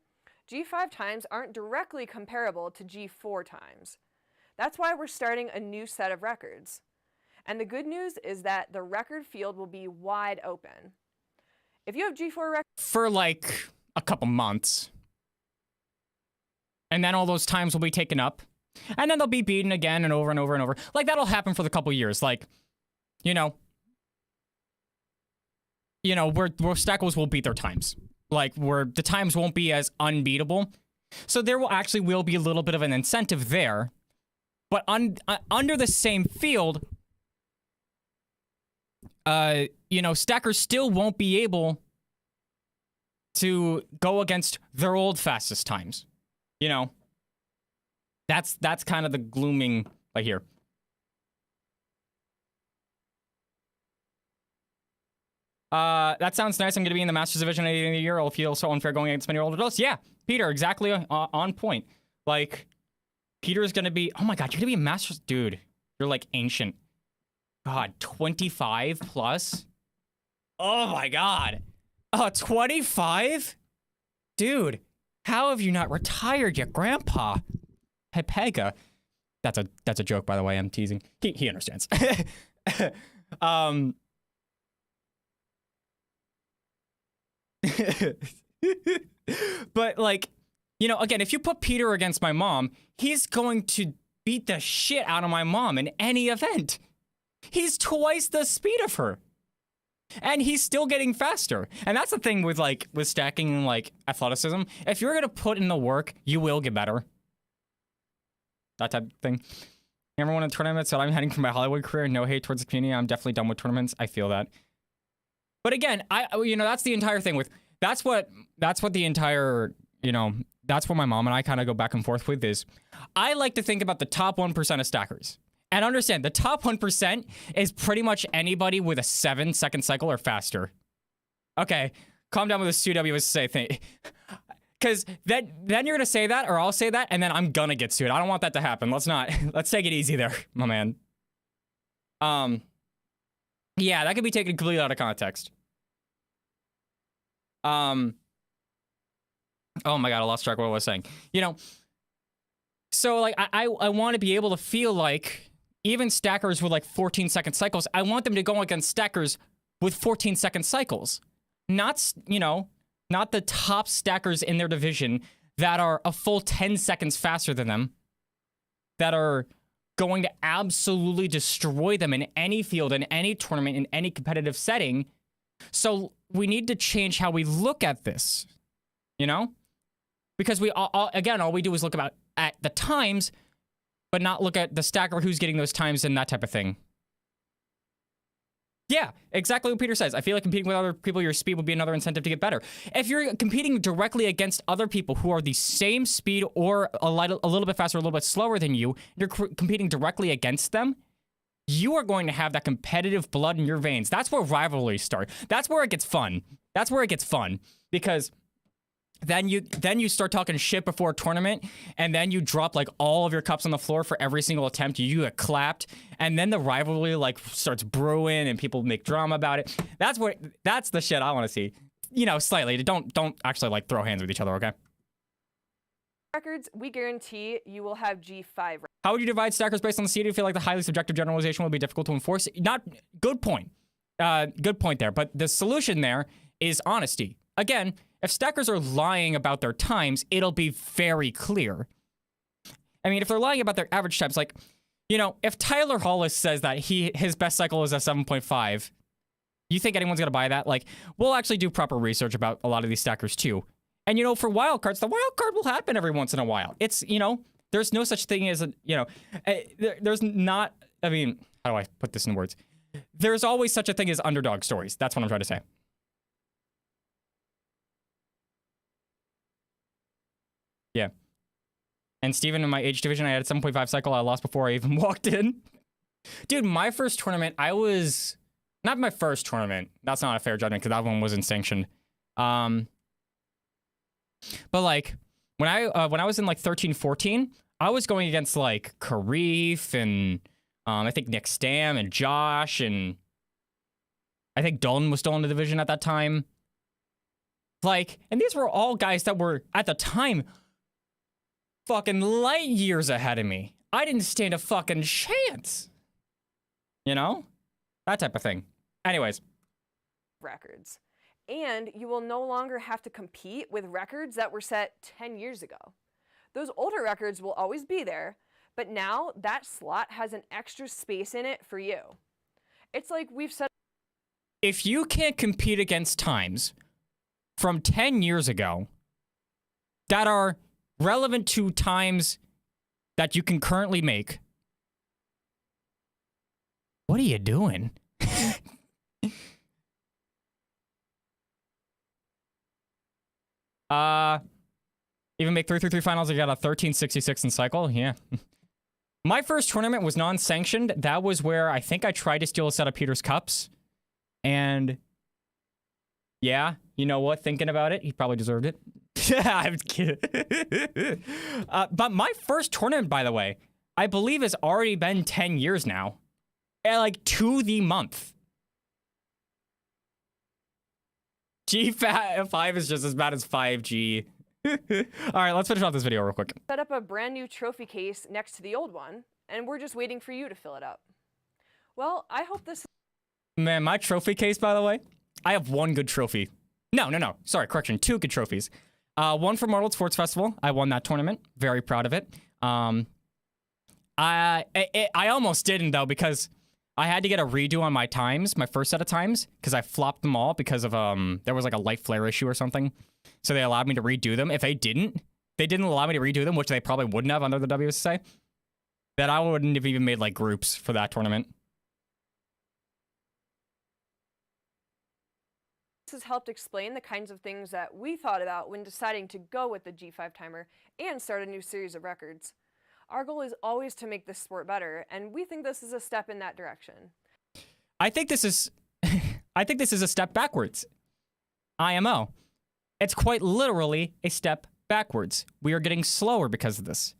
G5 times aren't directly comparable to G4 times. That's why we're starting a new set of records. And the good news is that the record field will be wide open. If you have G4 records... For like a couple months. And then all those times will be taken up. And then they'll be beaten again and over and over and over. Like, that'll happen for the couple years. Like, you know, where stackers will beat their times. Like, where the times won't be as unbeatable. So there will be a little bit of an incentive there. But under the same field, you know, stackers still won't be able to go against their old fastest times. You know, that's kind of the glooming right here. That sounds nice. I'm going to be in the Masters Division at the end of the year. I'll feel so unfair going against many older adults. Yeah, Peter, exactly on point. Like, Peter's going to be... Oh my God, you're going to be a Masters... Dude, you're like ancient. God, 25 plus? Oh my God. 25? Dude, how have you not retired yet, Grandpa? Pepega. That's a joke, by the way. I'm teasing. He understands. But, like, you know, again, if you put Peter against my mom, he's going to beat the shit out of my mom in any event. He's twice the speed of her. And he's still getting faster. And that's the thing with stacking and like athleticism. If you're gonna put in the work, you will get better. That type of thing. Everyone in tournaments said I'm heading for my Hollywood career. No hate towards the community. I'm definitely done with tournaments. I feel that. But again, that's the entire thing with that's what the entire, that's what my mom and I kind of go back and forth with is I like to think about the top 1% of stackers. And understand, the top 1% is pretty much anybody with a 7-second cycle or faster. Okay, calm down with this WSSA thing. Because then you're going to say that, or I'll say that, and then I'm going to get sued. I don't want that to happen. Let's take it easy there, my man. Yeah, that could be taken completely out of context. Oh my god, I lost track of what I was saying. So like I want to be able to feel like even stackers with like 14-second cycles, I want them to go against stackers with 14-second cycles. Not the top stackers in their division that are a full 10 seconds faster than them, that are going to absolutely destroy them in any field, in any tournament, in any competitive setting. So we need to change how we look at this, Because all we do is look at the times, but not look at the stacker who's getting those times and that type of thing. Yeah, exactly what Peter says. I feel like competing with other people your speed would be another incentive to get better. If you're competing directly against other people who are the same speed or a little bit faster, a little bit slower than you, you're competing directly against them, you are going to have that competitive blood in your veins. That's where rivalries start. That's where it gets fun. Because then you start talking shit before a tournament, and then you drop like all of your cups on the floor for every single attempt. You get clapped, and then the rivalry like starts brewing, and people make drama about it. That's the shit I want to see. Slightly. Don't actually like throw hands with each other, okay? Records, we guarantee you will have G5. How would you divide stackers based on the seed? Do you feel like the highly subjective generalization will be difficult to enforce? Good point. Good point there. But the solution there is honesty. Again, if stackers are lying about their times, it'll be very clear. I mean, if they're lying about their average times, like, if Tyler Hollis says that his best cycle is a 7.5, you think anyone's going to buy that? Like, we'll actually do proper research about a lot of these stackers too. And, for wildcards, the wildcard will happen every once in a while. It's, there's no such thing as there's not, I mean, how do I put this in words? There's always such a thing as underdog stories. That's what I'm trying to say. Yeah. And Steven, in my age division, I had a 7.5 cycle. I lost before I even walked in. Dude, my first tournament, not my first tournament. That's not a fair judgment because that one wasn't sanctioned. But like, when I was in like 13, 14, I was going against like Karif and I think Nick Stam and Josh, and I think Dalton was still in the division at that time. Like, and these were all guys that were, at the time, fucking light years ahead of me. I didn't stand a fucking chance. That type of thing. Anyways. Records. And you will no longer have to compete with records that were set 10 years ago. Those older records will always be there, but now that slot has an extra space in it for you. It's like we've said. If you can't compete against times from 10 years ago that are relevant to times that you can currently make, what are you doing? Even make 3-3-3 finals, I got a 1366 in cycle. Yeah. My first tournament was non-sanctioned. That was where I think I tried to steal a set of Peter's cups. And yeah, you know what? Thinking about it, he probably deserved it. I'm kidding. But my first tournament, by the way, I believe has already been 10 years now. Like, to the month. G5 is just as bad as 5G. All right, let's finish off this video real quick. Set up a brand new trophy case next to the old one, and we're just waiting for you to fill it up. Well, I hope this... Man, my trophy case, by the way, I have one good trophy. No. Sorry, correction. 2 good trophies. One from Marlwood Sports Festival. I won that tournament. Very proud of it. I almost didn't, though, because I had to get a redo on my times, my first set of times, because I flopped them all because of there was like a light flare issue or something. So they allowed me to redo them. If they didn't allow me to redo them, which they probably wouldn't have under the WSSA, then I wouldn't have even made like groups for that tournament. This has helped explain the kinds of things that we thought about when deciding to go with the G5 timer and start a new series of records. Our goal is always to make this sport better, and we think this is a step in that direction. I think this is a step backwards. IMO. It's quite literally a step backwards. We are getting slower because of this.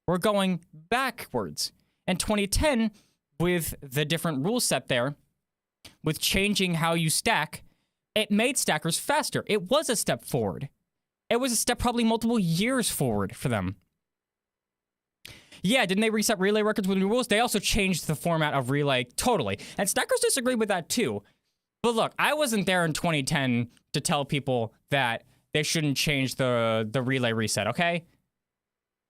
We're going backwards. In 2010, with the different rule set there, with changing how you stack, it made stackers faster. It was a step forward. It was a step probably multiple years forward for them. Yeah, didn't they reset relay records with new rules? They also changed the format of relay totally. And stackers disagree with that too. But look, I wasn't there in 2010 to tell people that they shouldn't change the relay reset, okay?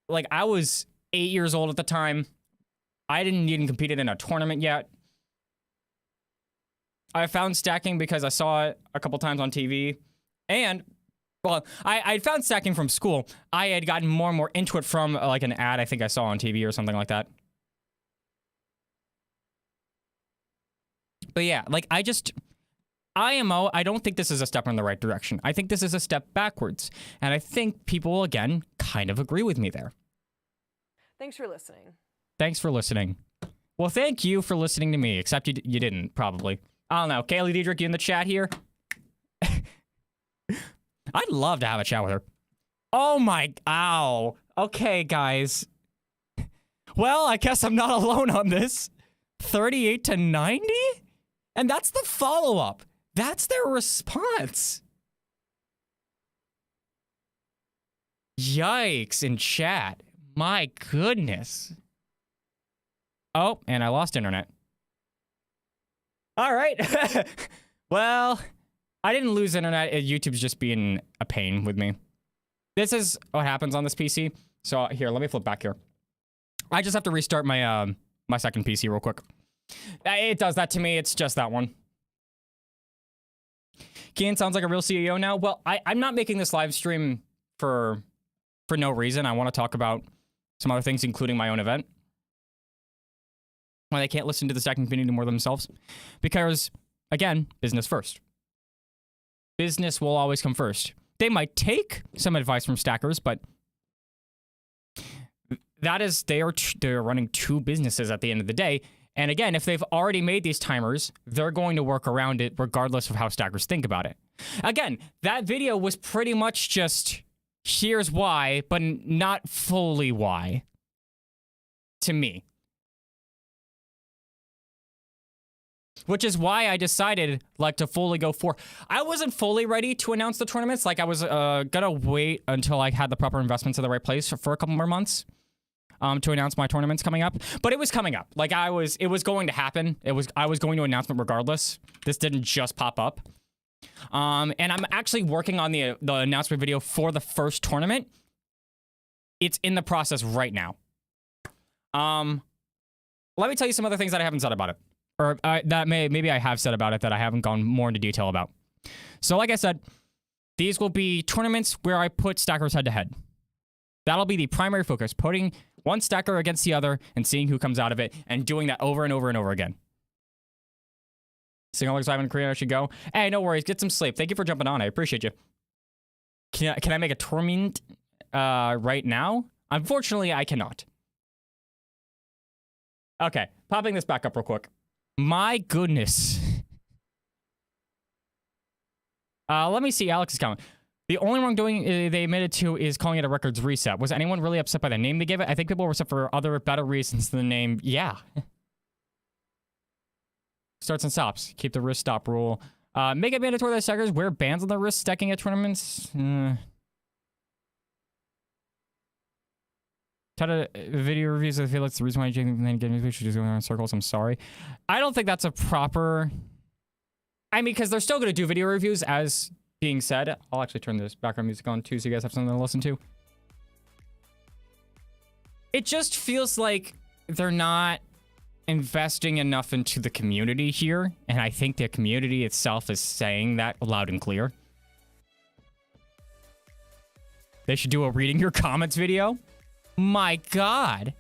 Like, I was 8 years old at the time. I didn't even compete in a tournament yet. I found stacking because I saw it a couple times on TV. And, well, I found stacking from school. I had gotten more and more into it from, like, an ad I think I saw on TV or something like that. But yeah, like, IMO, I don't think this is a step in the right direction. I think this is a step backwards. And I think people, again, kind of agree with me there. Thanks for listening. Thanks for listening. Well, thank you for listening to me, except you didn't, probably. I don't know. Kaylee Diedrich, you in the chat here? I'd love to have a chat with her. Oh my, ow. Okay, guys. Well, I guess I'm not alone on this. 38 to 90? And that's the follow-up. That's their response. Yikes, in chat. My goodness. Oh, and I lost internet. All right. Well, I didn't lose internet. YouTube's just being a pain with me. This is what happens on this PC. So here, let me flip back here. I just have to restart my my second PC real quick. It does that to me. It's just that one. Kian sounds like a real CEO now. Well, I'm not making this live stream for no reason. I want to talk about some other things, including my own event. Why they can't listen to the stacking community more themselves. Because, again, business first. Business will always come first. They might take some advice from stackers, but that is, they're running two businesses at the end of the day. And again, if they've already made these timers, they're going to work around it regardless of how stackers think about it. Again, that video was pretty much just, here's why, but not fully why. To me. Which is why I decided, like, to fully go for... I wasn't fully ready to announce the tournaments. Like, I was gonna wait until I had the proper investments in the right place for a couple more months to announce my tournaments coming up. But it was coming up. Like, it was going to happen. I was going to announce it regardless. This didn't just pop up. And I'm actually working on the announcement video for the first tournament. It's in the process right now. Let me tell you some other things that I haven't said about it. Or maybe I have said about it that I haven't gone more into detail about. So like I said, these will be tournaments where I put stackers head to head. That'll be the primary focus, putting one stacker against the other and seeing who comes out of it and doing that over and over and over again. Single looks live in Korea, I should go. Hey, no worries, get some sleep. Thank you for jumping on, I appreciate you. Can I make a tournament right now? Unfortunately, I cannot. Okay, popping this back up real quick. My goodness. Let me see Alex's comment. The only wrongdoing they admitted to is calling it a records reset. Was anyone really upset by the name they gave it? I think people were upset for other better reasons than the name. Yeah. Starts and stops. Keep the wrist stop rule. Make it mandatory that stackers wear bands on their wrists stacking at tournaments. Try to video reviews. I feel like it's the reason why you should just go around in circles. I'm sorry. I don't think that's a proper... I mean, because they're still going to do video reviews, as being said. I'll actually turn this background music on, too, so you guys have something to listen to. It just feels like they're not investing enough into the community here, and I think the community itself is saying that loud and clear. They should do a reading your comments video. My God.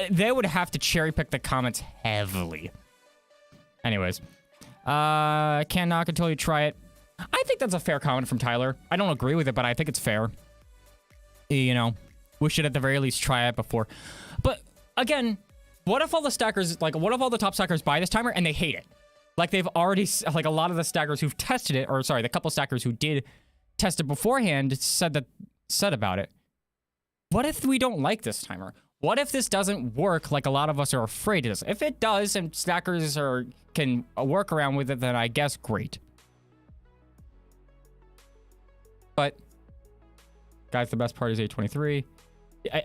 They would have to cherry pick the comments heavily. Anyways, can't knock until you try it. I think that's a fair comment from Tyler. I don't agree with it, but I think it's fair. You know, we should at the very least try it before. But again, what if all the stackers, like, what if all the top stackers buy this timer and they hate it? Like, they've already, like, a lot of the stackers who've tested it, or sorry, the couple stackers who did test it beforehand said about it. What if we don't like this timer? What if this doesn't work like a lot of us are afraid it does? If it does and stackers can work around with it, then I guess great. But, guys, the best part is 823.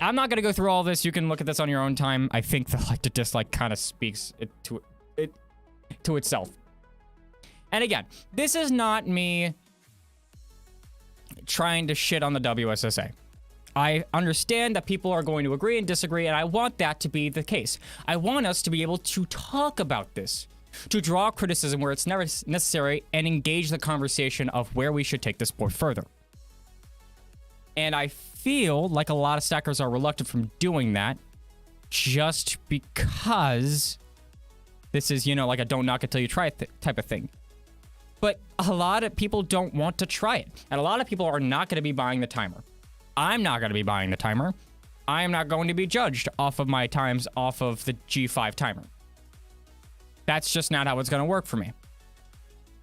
I'm not going to go through all this. You can look at this on your own time. I think the like to dislike kind of speaks to itself. And again, this is not me trying to shit on the WSSA. I understand that people are going to agree and disagree, and I want that to be the case. I want us to be able to talk about this, to draw criticism where it's never necessary, and engage the conversation of where we should take the sport further. And I feel like a lot of stackers are reluctant from doing that just because this is, you know, like a don't knock until you try it type of thing. But a lot of people don't want to try it. And a lot of people are not going to be buying the timer. I'm not going to be buying the timer. I am not going to be judged off of my times off of the G5 timer. That's just not how it's going to work for me.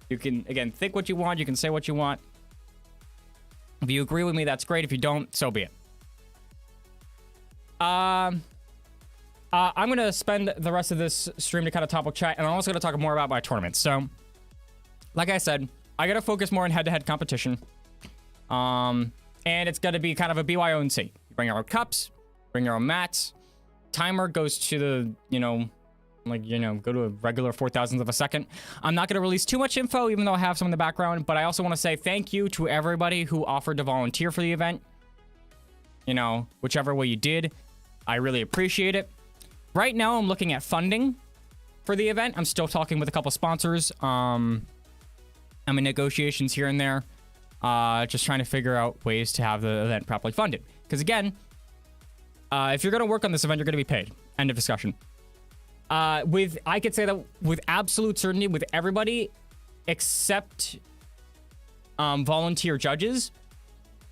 You can, again, think what you want. You can say what you want. If you agree with me, that's great. If you don't, so be it. I'm going to spend the rest of this stream to kind of topic chat, and I'm also going to talk more about my tournament. So, like I said, I got to focus more on head-to-head competition. And it's going to be kind of a BYONC. You bring your own cups, bring your own mats. Timer goes to the, go to a regular 4,000th of a second. I'm not going to release too much info, even though I have some in the background, but I also want to say thank you to everybody who offered to volunteer for the event. You know, whichever way you did, I really appreciate it. Right now, I'm looking at funding for the event. I'm still talking with a couple sponsors. I'm in negotiations here and there. Just trying to figure out ways to have the event properly funded. Because again, if you're going to work on this event, you're going to be paid. End of discussion. I could say that with absolute certainty with everybody except volunteer judges.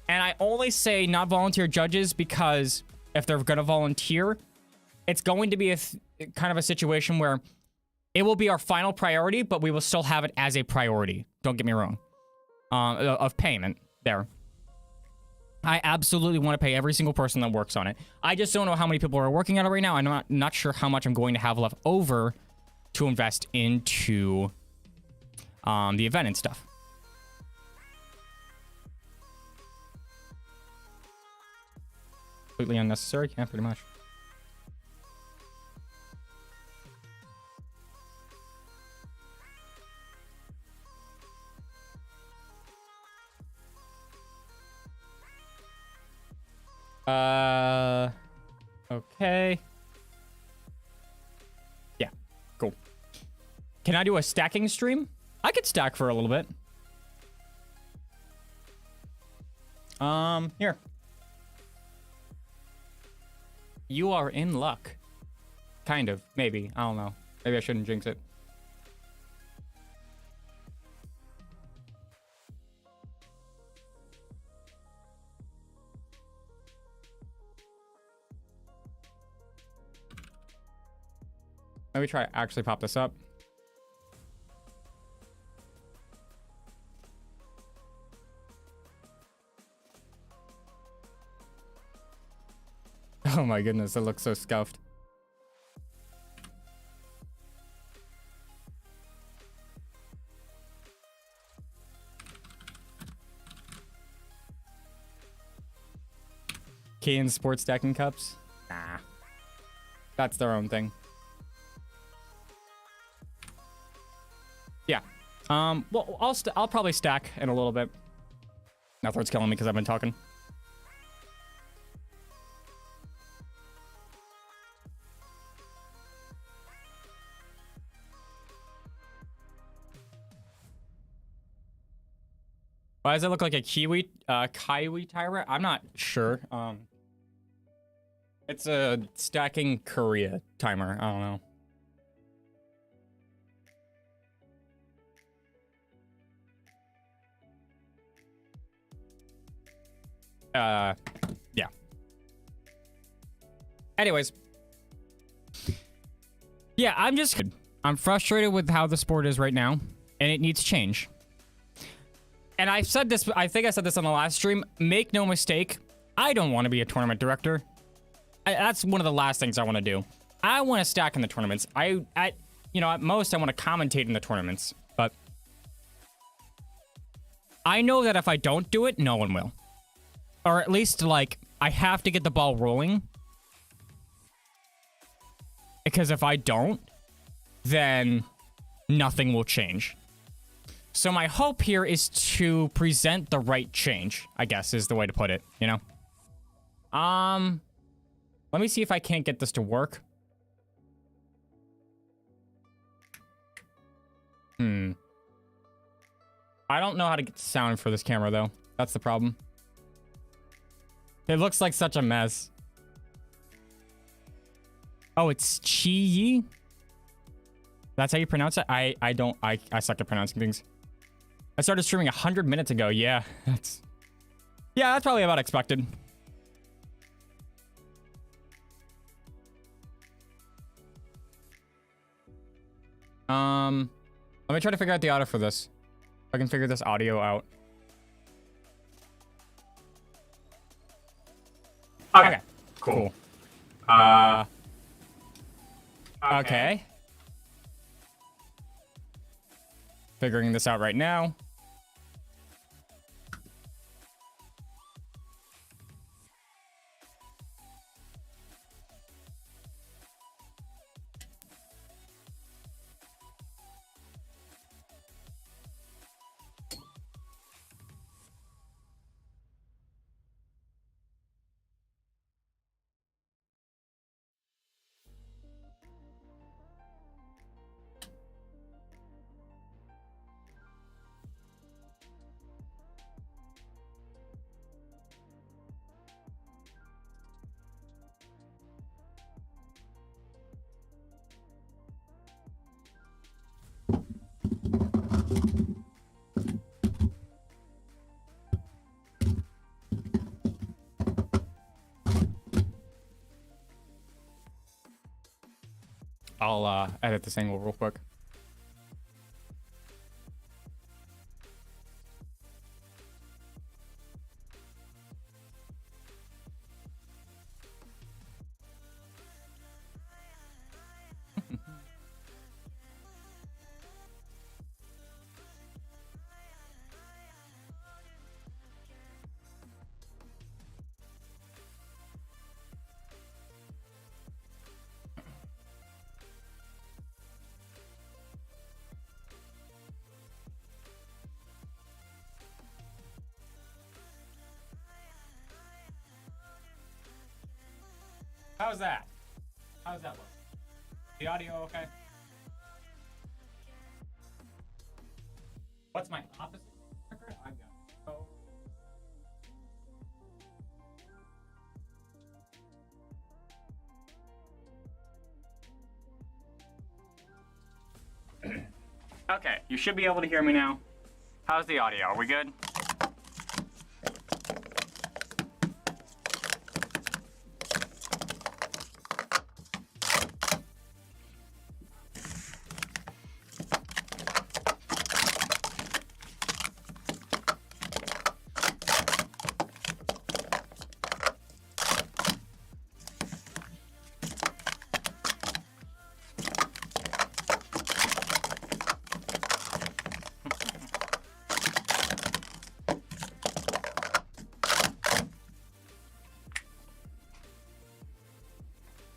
And I only say not volunteer judges because if they're going to volunteer, it's going to be kind of a situation where it will be our final priority, but we will still have it as a priority. Don't get me wrong. Of payment there. I absolutely want to pay every single person that works on it. I just don't know how many people are working on it right now. I'm not sure how much I'm going to have left over to invest into the event and stuff. Completely unnecessary? Yeah, pretty much. Okay. Yeah, cool. Can I do a stacking stream? I could stack for a little bit. Here. You are in luck. Kind of, maybe. I don't know. Maybe I shouldn't jinx it. Let me try to actually pop this up. Oh my goodness, it looks so scuffed. Kian sports stacking cups? Nah. That's their own thing. Yeah. Well, I'll probably stack in a little bit. Nothing's killing me because I've been talking. Why does it look like a Kiwi timer? I'm not sure. It's a stacking Korea timer. I don't know. Yeah. Anyways. Yeah, I'm frustrated with how the sport is right now, and it needs change. And I've said this, I think I said this on the last stream, make no mistake, I don't want to be a tournament director. That's one of the last things I want to do. I want to stack in the tournaments. You know, at most, I want to commentate in the tournaments, but I know that if I don't do it, no one will. Or at least, like, I have to get the ball rolling. Because if I don't, then nothing will change. So my hope here is to present the right change, I guess is the way to put it, you know? Let me see if I can't get this to work. I don't know how to get the sound for this camera, though. That's the problem. It looks like such a mess. Oh, it's Chi-Yi? That's how you pronounce it? I suck at pronouncing things. I started streaming 100 minutes ago. Yeah, that's probably about expected. Let me try to figure out the audio for this. If I can figure this audio out. Okay. Cool. Okay. Figuring this out right now. I'll edit this angle real quick. How's that? How's that look? The audio okay? What's my opposite record? I've got Okay, you should be able to hear me now. How's the audio? Are we good?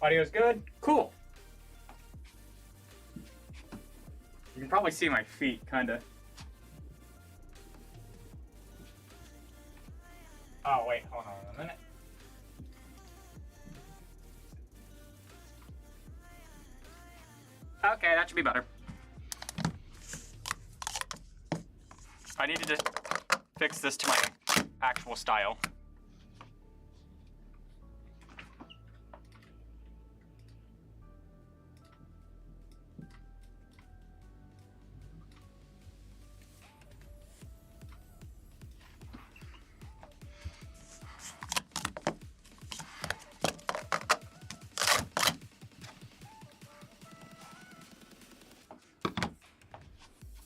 Audio's good? Cool. You can probably see my feet, kinda. Oh, wait, hold on a minute. Okay, that should be better. I need to just fix this to my actual style.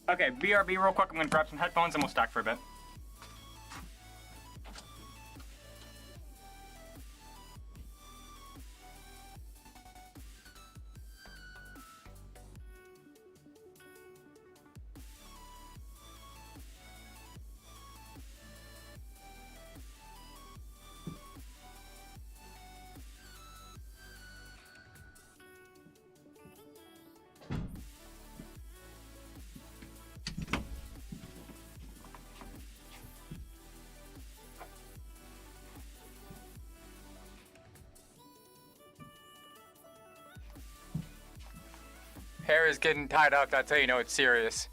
Okay, BRB real quick. I'm gonna grab some headphones and we'll stack for a bit. Hair is getting tied up, that's how you know it's serious.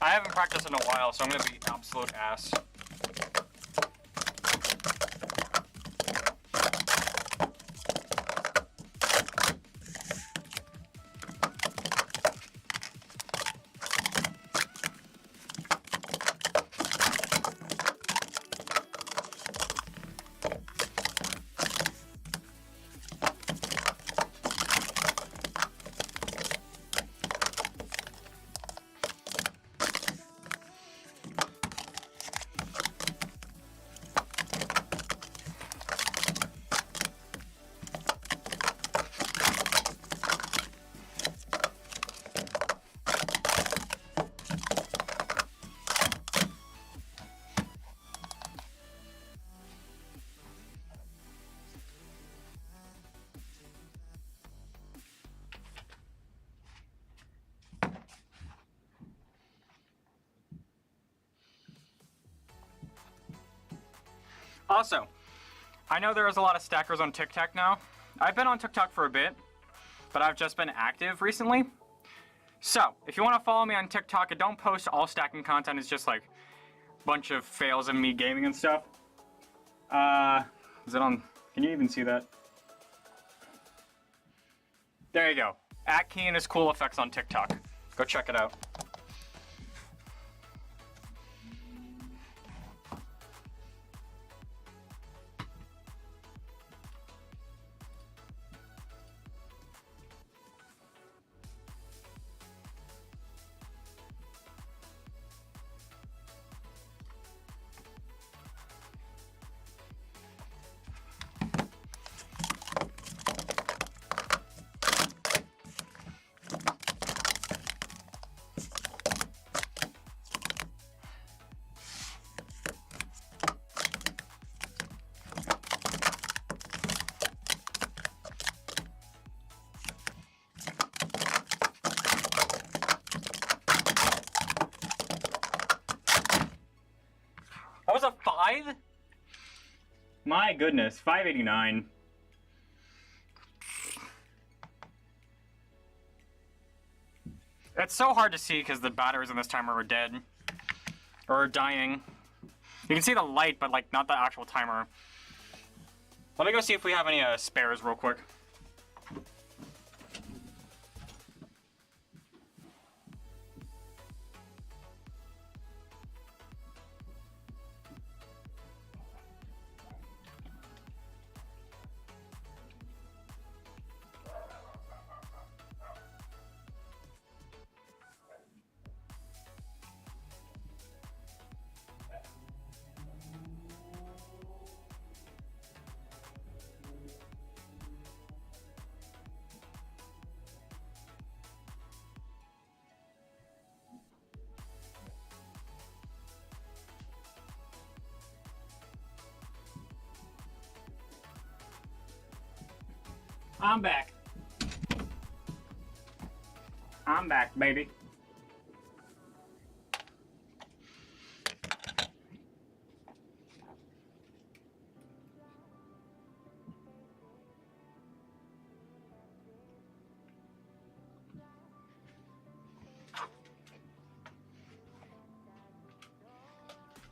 I haven't practiced in a while, so I'm gonna be absolute ass. Also, I know there's a lot of stackers on TikTok now. I've been on TikTok for a bit, but I've just been active recently. So, if you want to follow me on TikTok, I don't post all stacking content. It's just like a bunch of fails of me gaming and stuff. Is it on? Can you even see that? There you go. At Kian is Cool Effects on TikTok. Go check it out. That was a 5? My goodness, 589. It's so hard to see because the batteries in this timer are dead. Or dying. You can see the light, but like not the actual timer. Let me go see if we have any spares real quick. I'm back. I'm back, baby.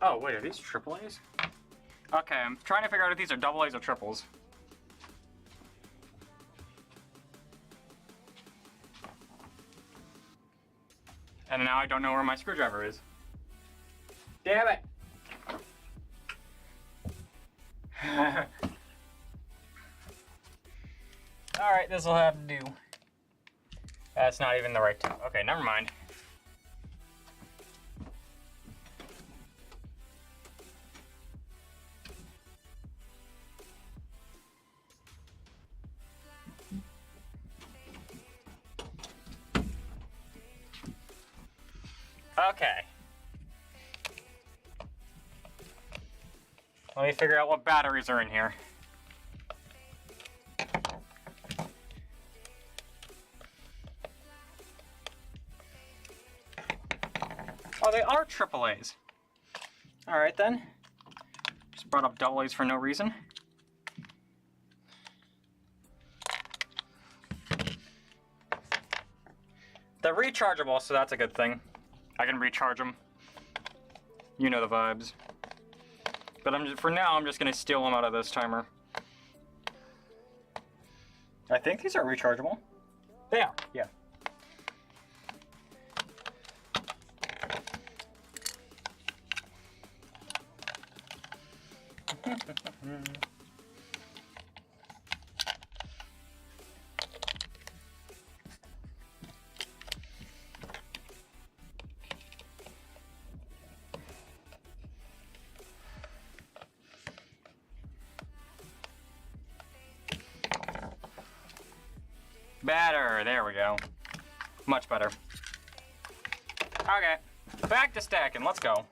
Oh, wait, are these triple A's? Okay, I'm trying to figure out if these are double A's or triples. And now I don't know where my screwdriver is. Damn it! Alright, this'll have to do. That's not even the right time. Okay, never mind. Okay. Let me figure out what batteries are in here. Oh, they are triple A's. Alright then. Just brought up double A's for no reason. They're rechargeable, so that's a good thing. I can recharge them. You know the vibes. But for now, I'm just gonna steal them out of this timer. I think these are rechargeable. They are, yeah. Better, there we go. Much better. Okay, back to stacking, let's go.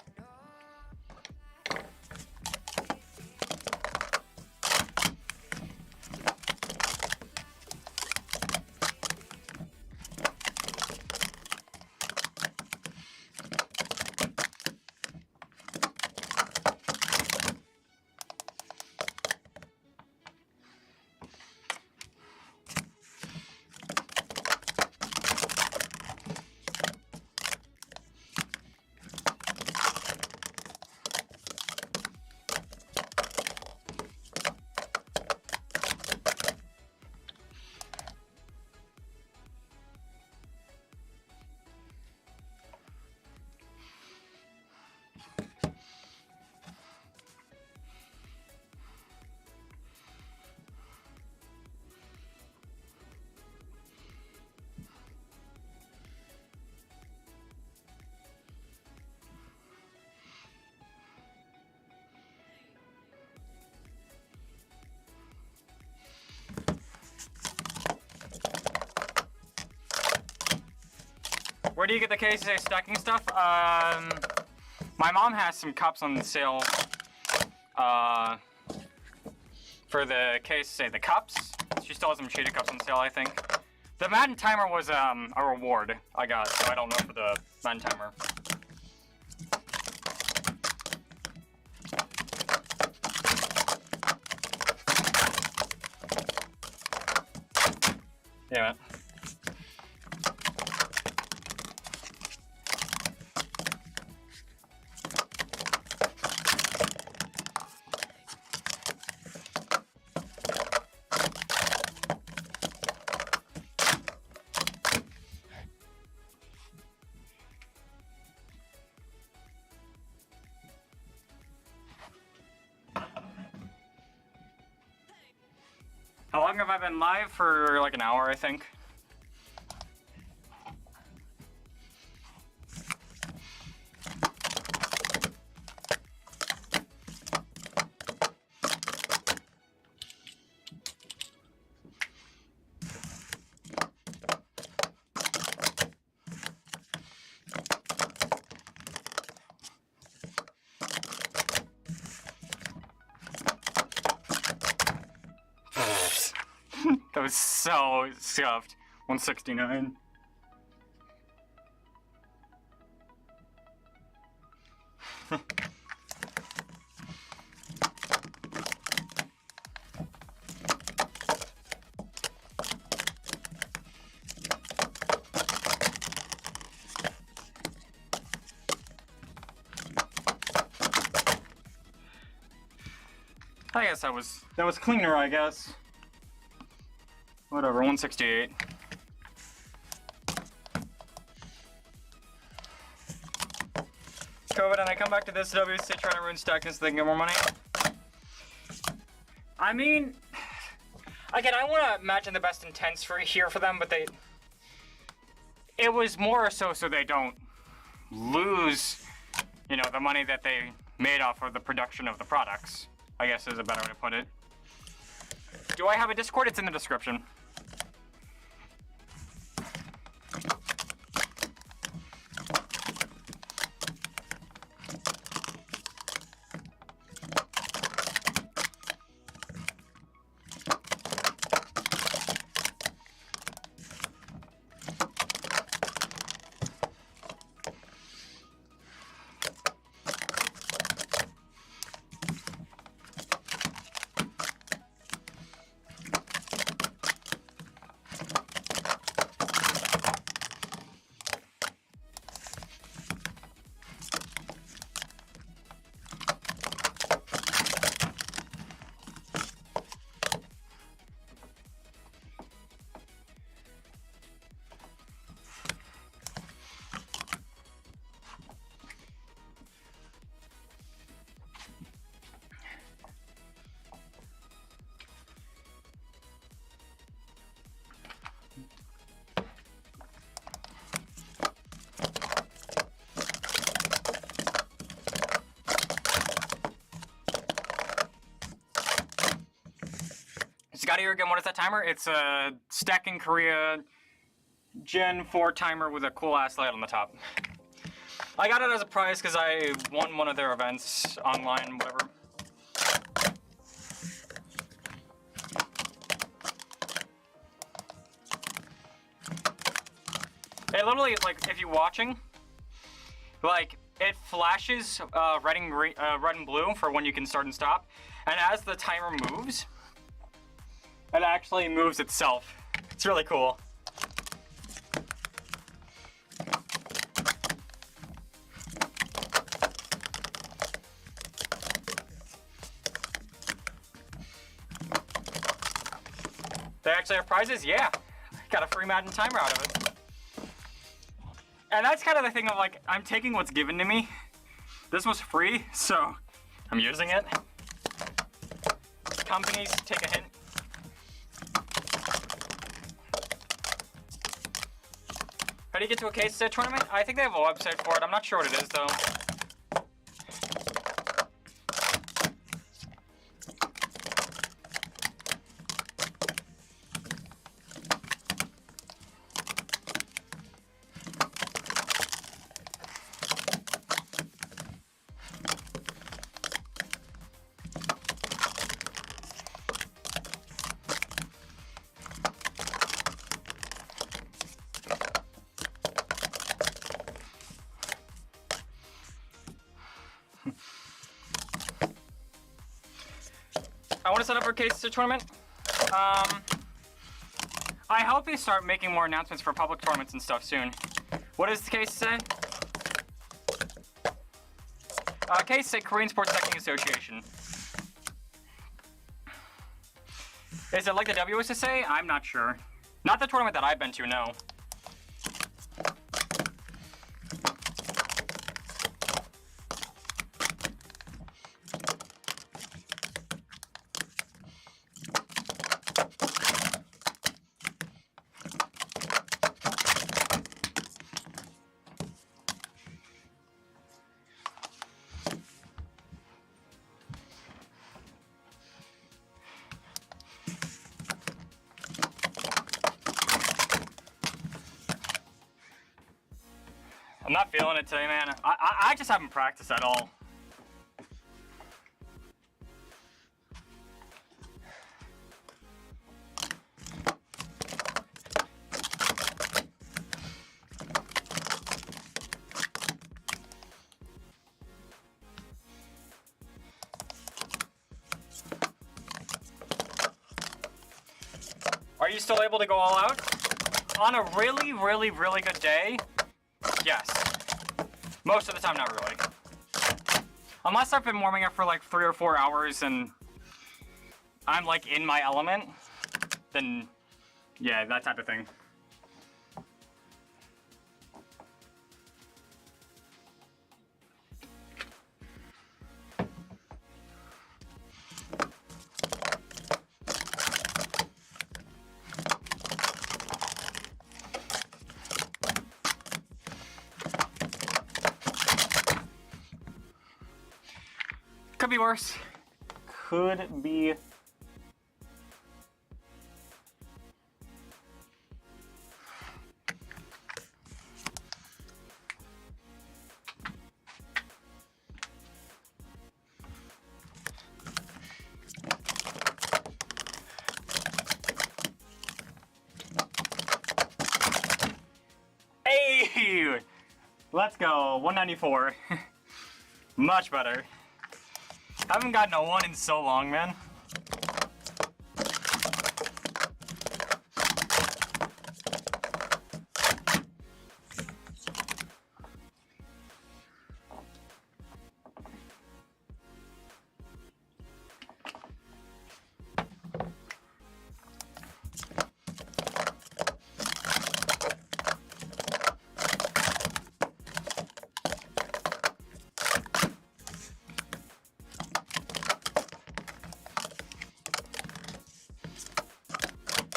Where do you get the KSA stacking stuff? My mom has some cups on sale for the KSA, the cups. She still has some shaded cups on sale, I think. The Madden timer was a reward I got, so I don't know for the Madden timer. Damn it. How long have I been live? For like an hour, I think. That was so scuffed. 169. I guess that was cleaner, I guess. Whatever, 168. COVID, and I come back to this WSSA trying to ruin stacking so they can get more money. I mean, again, I want to imagine the best intents for here for them, but it was more so they don't lose, you know, the money that they made off of the production of the products, I guess is a better way to put it. Do I have a Discord? It's in the description. Got here again. What is that timer? It's a Stacking Korea Gen 4 timer with a cool ass light on the top. I got it as a prize because I won one of their events online, whatever. It literally, like, if you're watching, like, it flashes red and blue for when you can start and stop, and as the timer moves, it actually moves itself. It's really cool. They actually have prizes? Yeah. Got a free Madden timer out of it. And that's kind of the thing of like, I'm taking what's given to me. This was free, so I'm using it. Companies, take a hint. How do you get to a case tournament? I think they have a website for it. I'm not sure what it is though. I want to set up for case tournament. I hope they start making more announcements for public tournaments and stuff soon. What does the case say? Case say Korean Sports Stacking Association. Is it like the WSSA? I'm not sure. Not the tournament that I've been to, no. I'm not feeling it today, man. I just haven't practiced at all. still able to go all out? On a really, really, really good day, yes. Most of the time, not really. Unless I've been warming up for like 3 or 4 hours and I'm like in my element, then yeah, that type of thing. Could be worse. Could be. Hey! Let's go. 194. Much better. I haven't gotten a 1 in so long, man.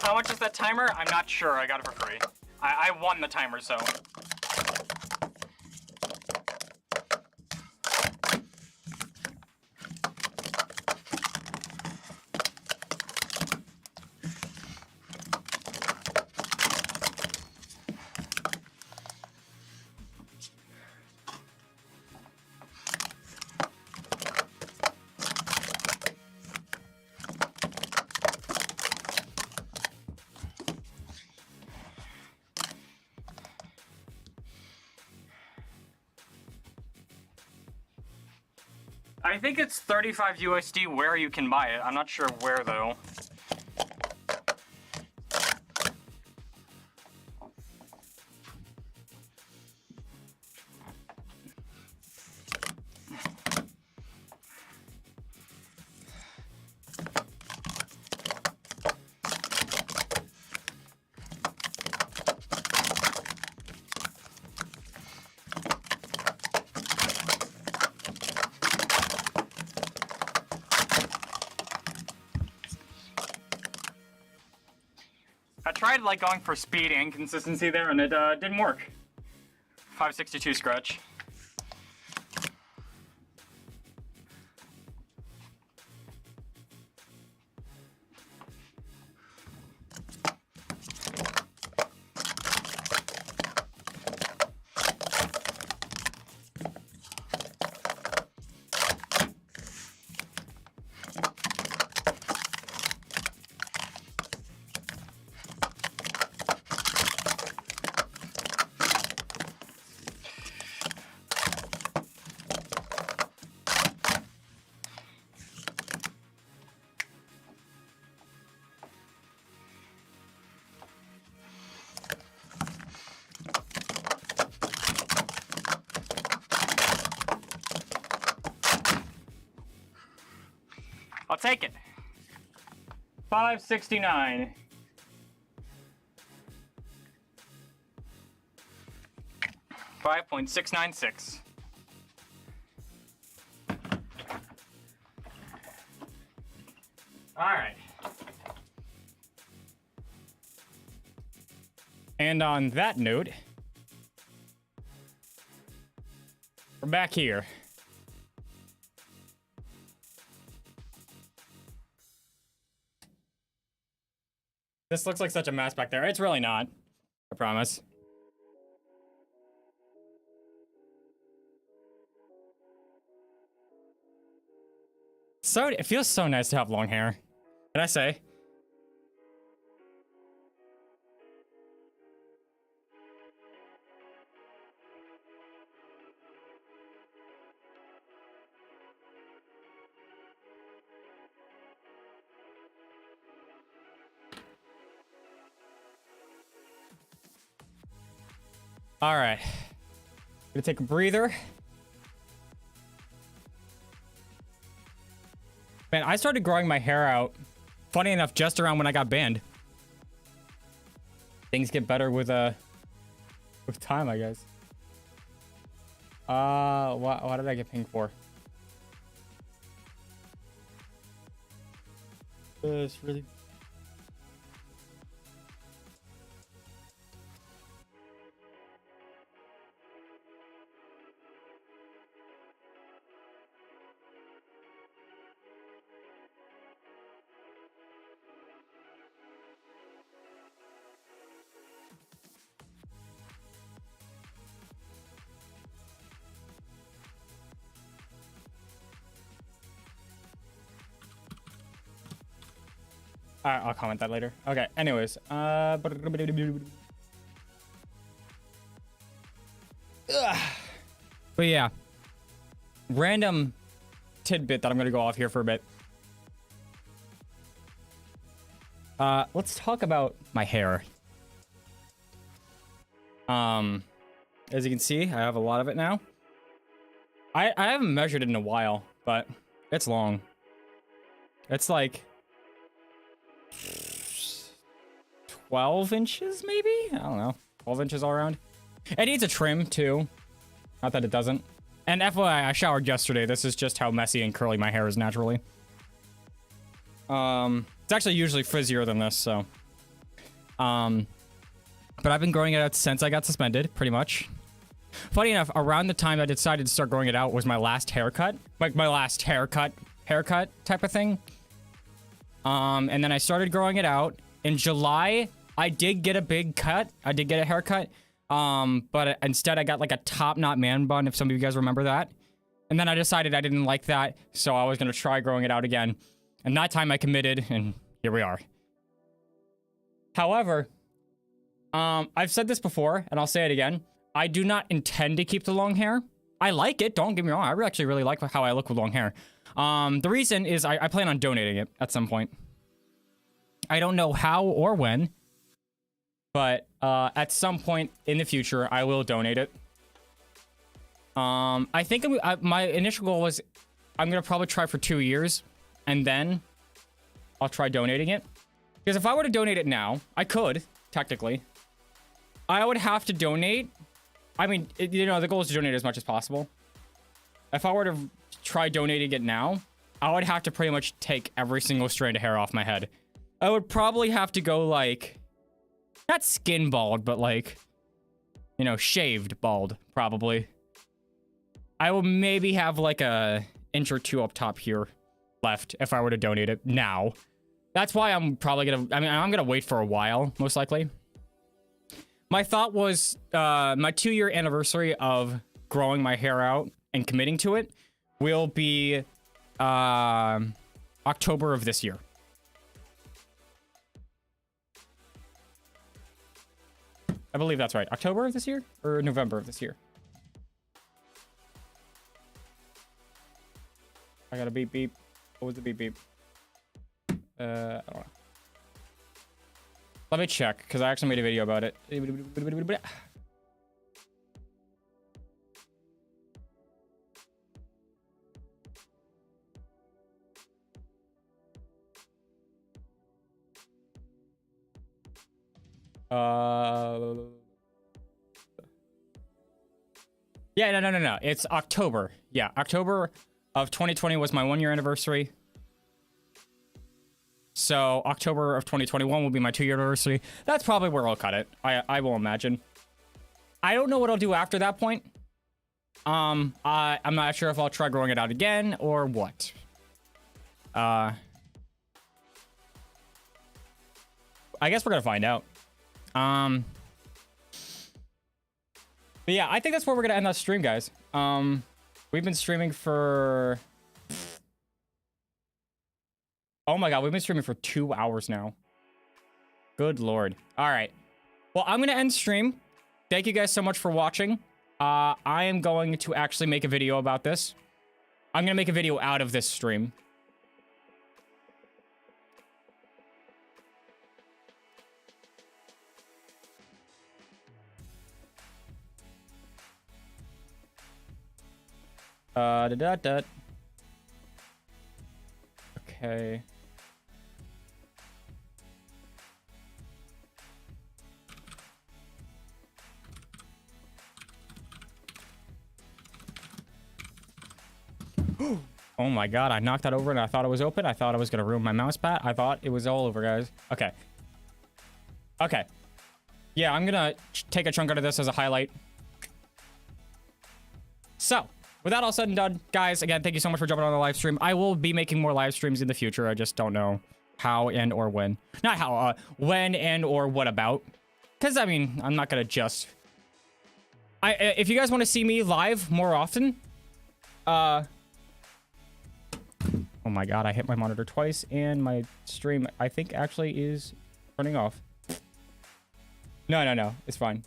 How much is that timer? I'm not sure. I got it for free. I won the timer, so. I think it's 35 USD where you can buy it. I'm not sure where though. I tried like going for speed and consistency there, and it didn't work. 562 scratch. I'll take it. 569. $5.696. All right. And on that note, we're back here. This looks like such a mess back there. It's really not. I promise. So, it feels so nice to have long hair. Can I say? All right. Gonna take a breather. Man, I started growing my hair out, funny enough, just around when I got banned. Things get better with time, I guess. What did I get pinged for? It's really... Alright, I'll comment that later. Okay, anyways. But yeah. Random tidbit that I'm going to go off here for a bit. Let's talk about my hair. As you can see, I have a lot of it now. I haven't measured it in a while, but it's long. It's like 12 inches, maybe? I don't know. 12 inches all around. It needs a trim, too. Not that it doesn't. And FYI, I showered yesterday. This is just how messy and curly my hair is naturally. It's actually usually frizzier than this, so. But I've been growing it out since I got suspended, pretty much. Funny enough, around the time I decided to start growing it out was my last haircut. Like, my last haircut type of thing. And then I started growing it out. In July, I did get a big cut. I did get a haircut. But instead I got like a top knot man bun, if some of you guys remember that. And then I decided I didn't like that, so I was going to try growing it out again. And that time I committed, and here we are. However, I've said this before, and I'll say it again. I do not intend to keep the long hair. I like it, don't get me wrong. I actually really like how I look with long hair. The reason is I plan on donating it at some point. I don't know how or when, but at some point in the future, I will donate it. I think my initial goal was I'm going to probably try for 2 years, and then I'll try donating it. Because if I were to donate it now, I could, technically. I would have to donate. I mean, you know, the goal is to donate as much as possible. If I were to try donating it now, I would have to pretty much take every single strand of hair off my head. I would probably have to go, like, not skin bald, but, like, you know, shaved bald, probably. I will maybe have, like, a inch or two up top here left if I were to donate it now. That's why I'm probably gonna, I mean, I'm gonna wait for a while, most likely. My thought was, my 2-year anniversary of growing my hair out and committing to it will be, October of this year. I believe that's right. October of this year? Or November of this year? I got a beep beep. What was the beep beep? I don't know. Let me check, because I actually made a video about it. Yeah, no. It's October. Yeah, October of 2020 was my 1-year anniversary. So October of 2021 will be my 2-year anniversary. That's probably where I'll cut it. I will imagine. I don't know what I'll do after that point. I'm not sure if I'll try growing it out again or what. I guess we're gonna find out. But yeah, I think that's where we're gonna end that stream, guys. We've been streaming for... Oh my god, we've been streaming for 2 hours now. Good lord. All right. Well, I'm gonna end stream. Thank you guys so much for watching. I am going to actually make a video about this. I'm gonna make a video out of this stream. Okay. Oh my god, I knocked that over and I thought it was open. I thought I was gonna ruin my mouse pad. I thought it was all over, guys. Okay. Okay. Yeah, I'm gonna take a chunk out of this as a highlight. So, with that all said and done, guys, again, thank you so much for jumping on the live stream. I will be making more live streams in the future. I just don't know how and or when. Not how, when and or what about. Because, I mean, I'm not gonna just... if you guys want to see me live more often, oh my god, I hit my monitor twice, and my stream, I think, actually is turning off. No, it's fine.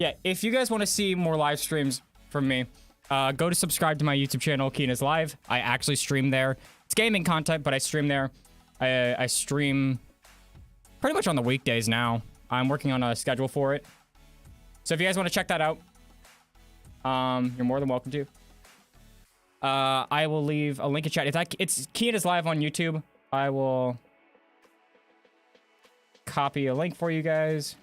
Yeah, if you guys want to see more live streams from me, go to subscribe to my YouTube channel, Kian is Live. I actually stream there. It's gaming content, but I stream there. I stream pretty much on the weekdays now. I'm working on a schedule for it. So if you guys want to check that out, you're more than welcome to. I will leave a link in chat. It's Kian is Live on YouTube. I will copy a link for you guys.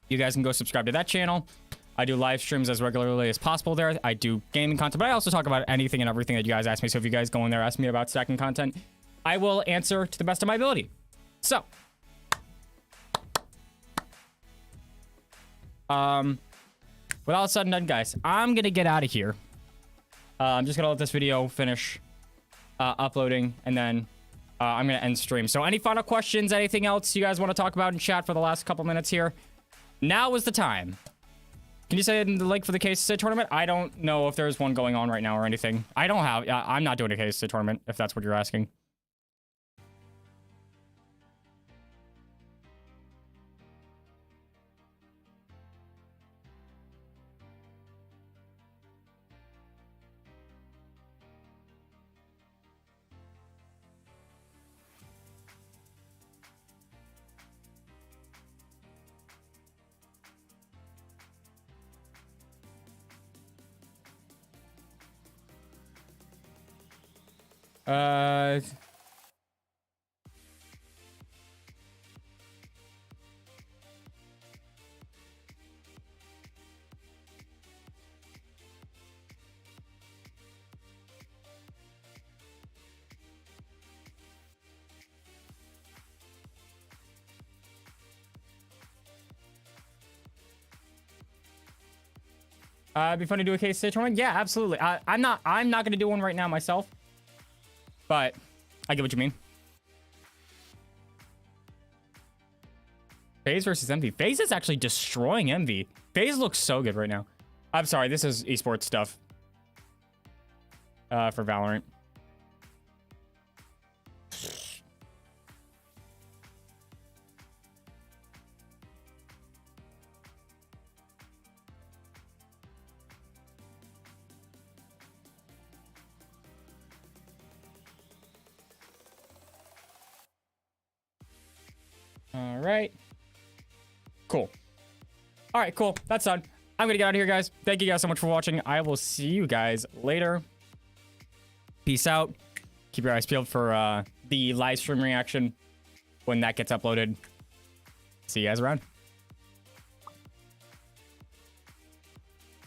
You guys can go subscribe to that channel. I do live streams as regularly as possible there. I do gaming content, but I also talk about anything and everything that you guys ask me. So if you guys go in there, ask me about stacking content, I will answer to the best of my ability. So, with all said and done, guys, I'm gonna get out of here. I'm just gonna let this video finish uploading, and then I'm gonna end stream. So any final questions, anything else you guys want to talk about in chat for the last couple minutes here? Now is the time. Can you say the link for the KSSA tournament? I don't know if there's one going on right now or anything. I'm not doing a KSSA tournament, if that's what you're asking. It'd be fun to do a KSSA tournament. Yeah, absolutely. I'm not gonna do one right now myself, but I get what you mean. FaZe versus Envy. FaZe is actually destroying Envy. FaZe looks so good right now. I'm sorry, this is esports stuff. For Valorant. All right. Cool. All right, cool. That's done. I'm going to get out of here, guys. Thank you guys so much for watching. I will see you guys later. Peace out. Keep your eyes peeled for the live stream reaction when that gets uploaded. See you guys around.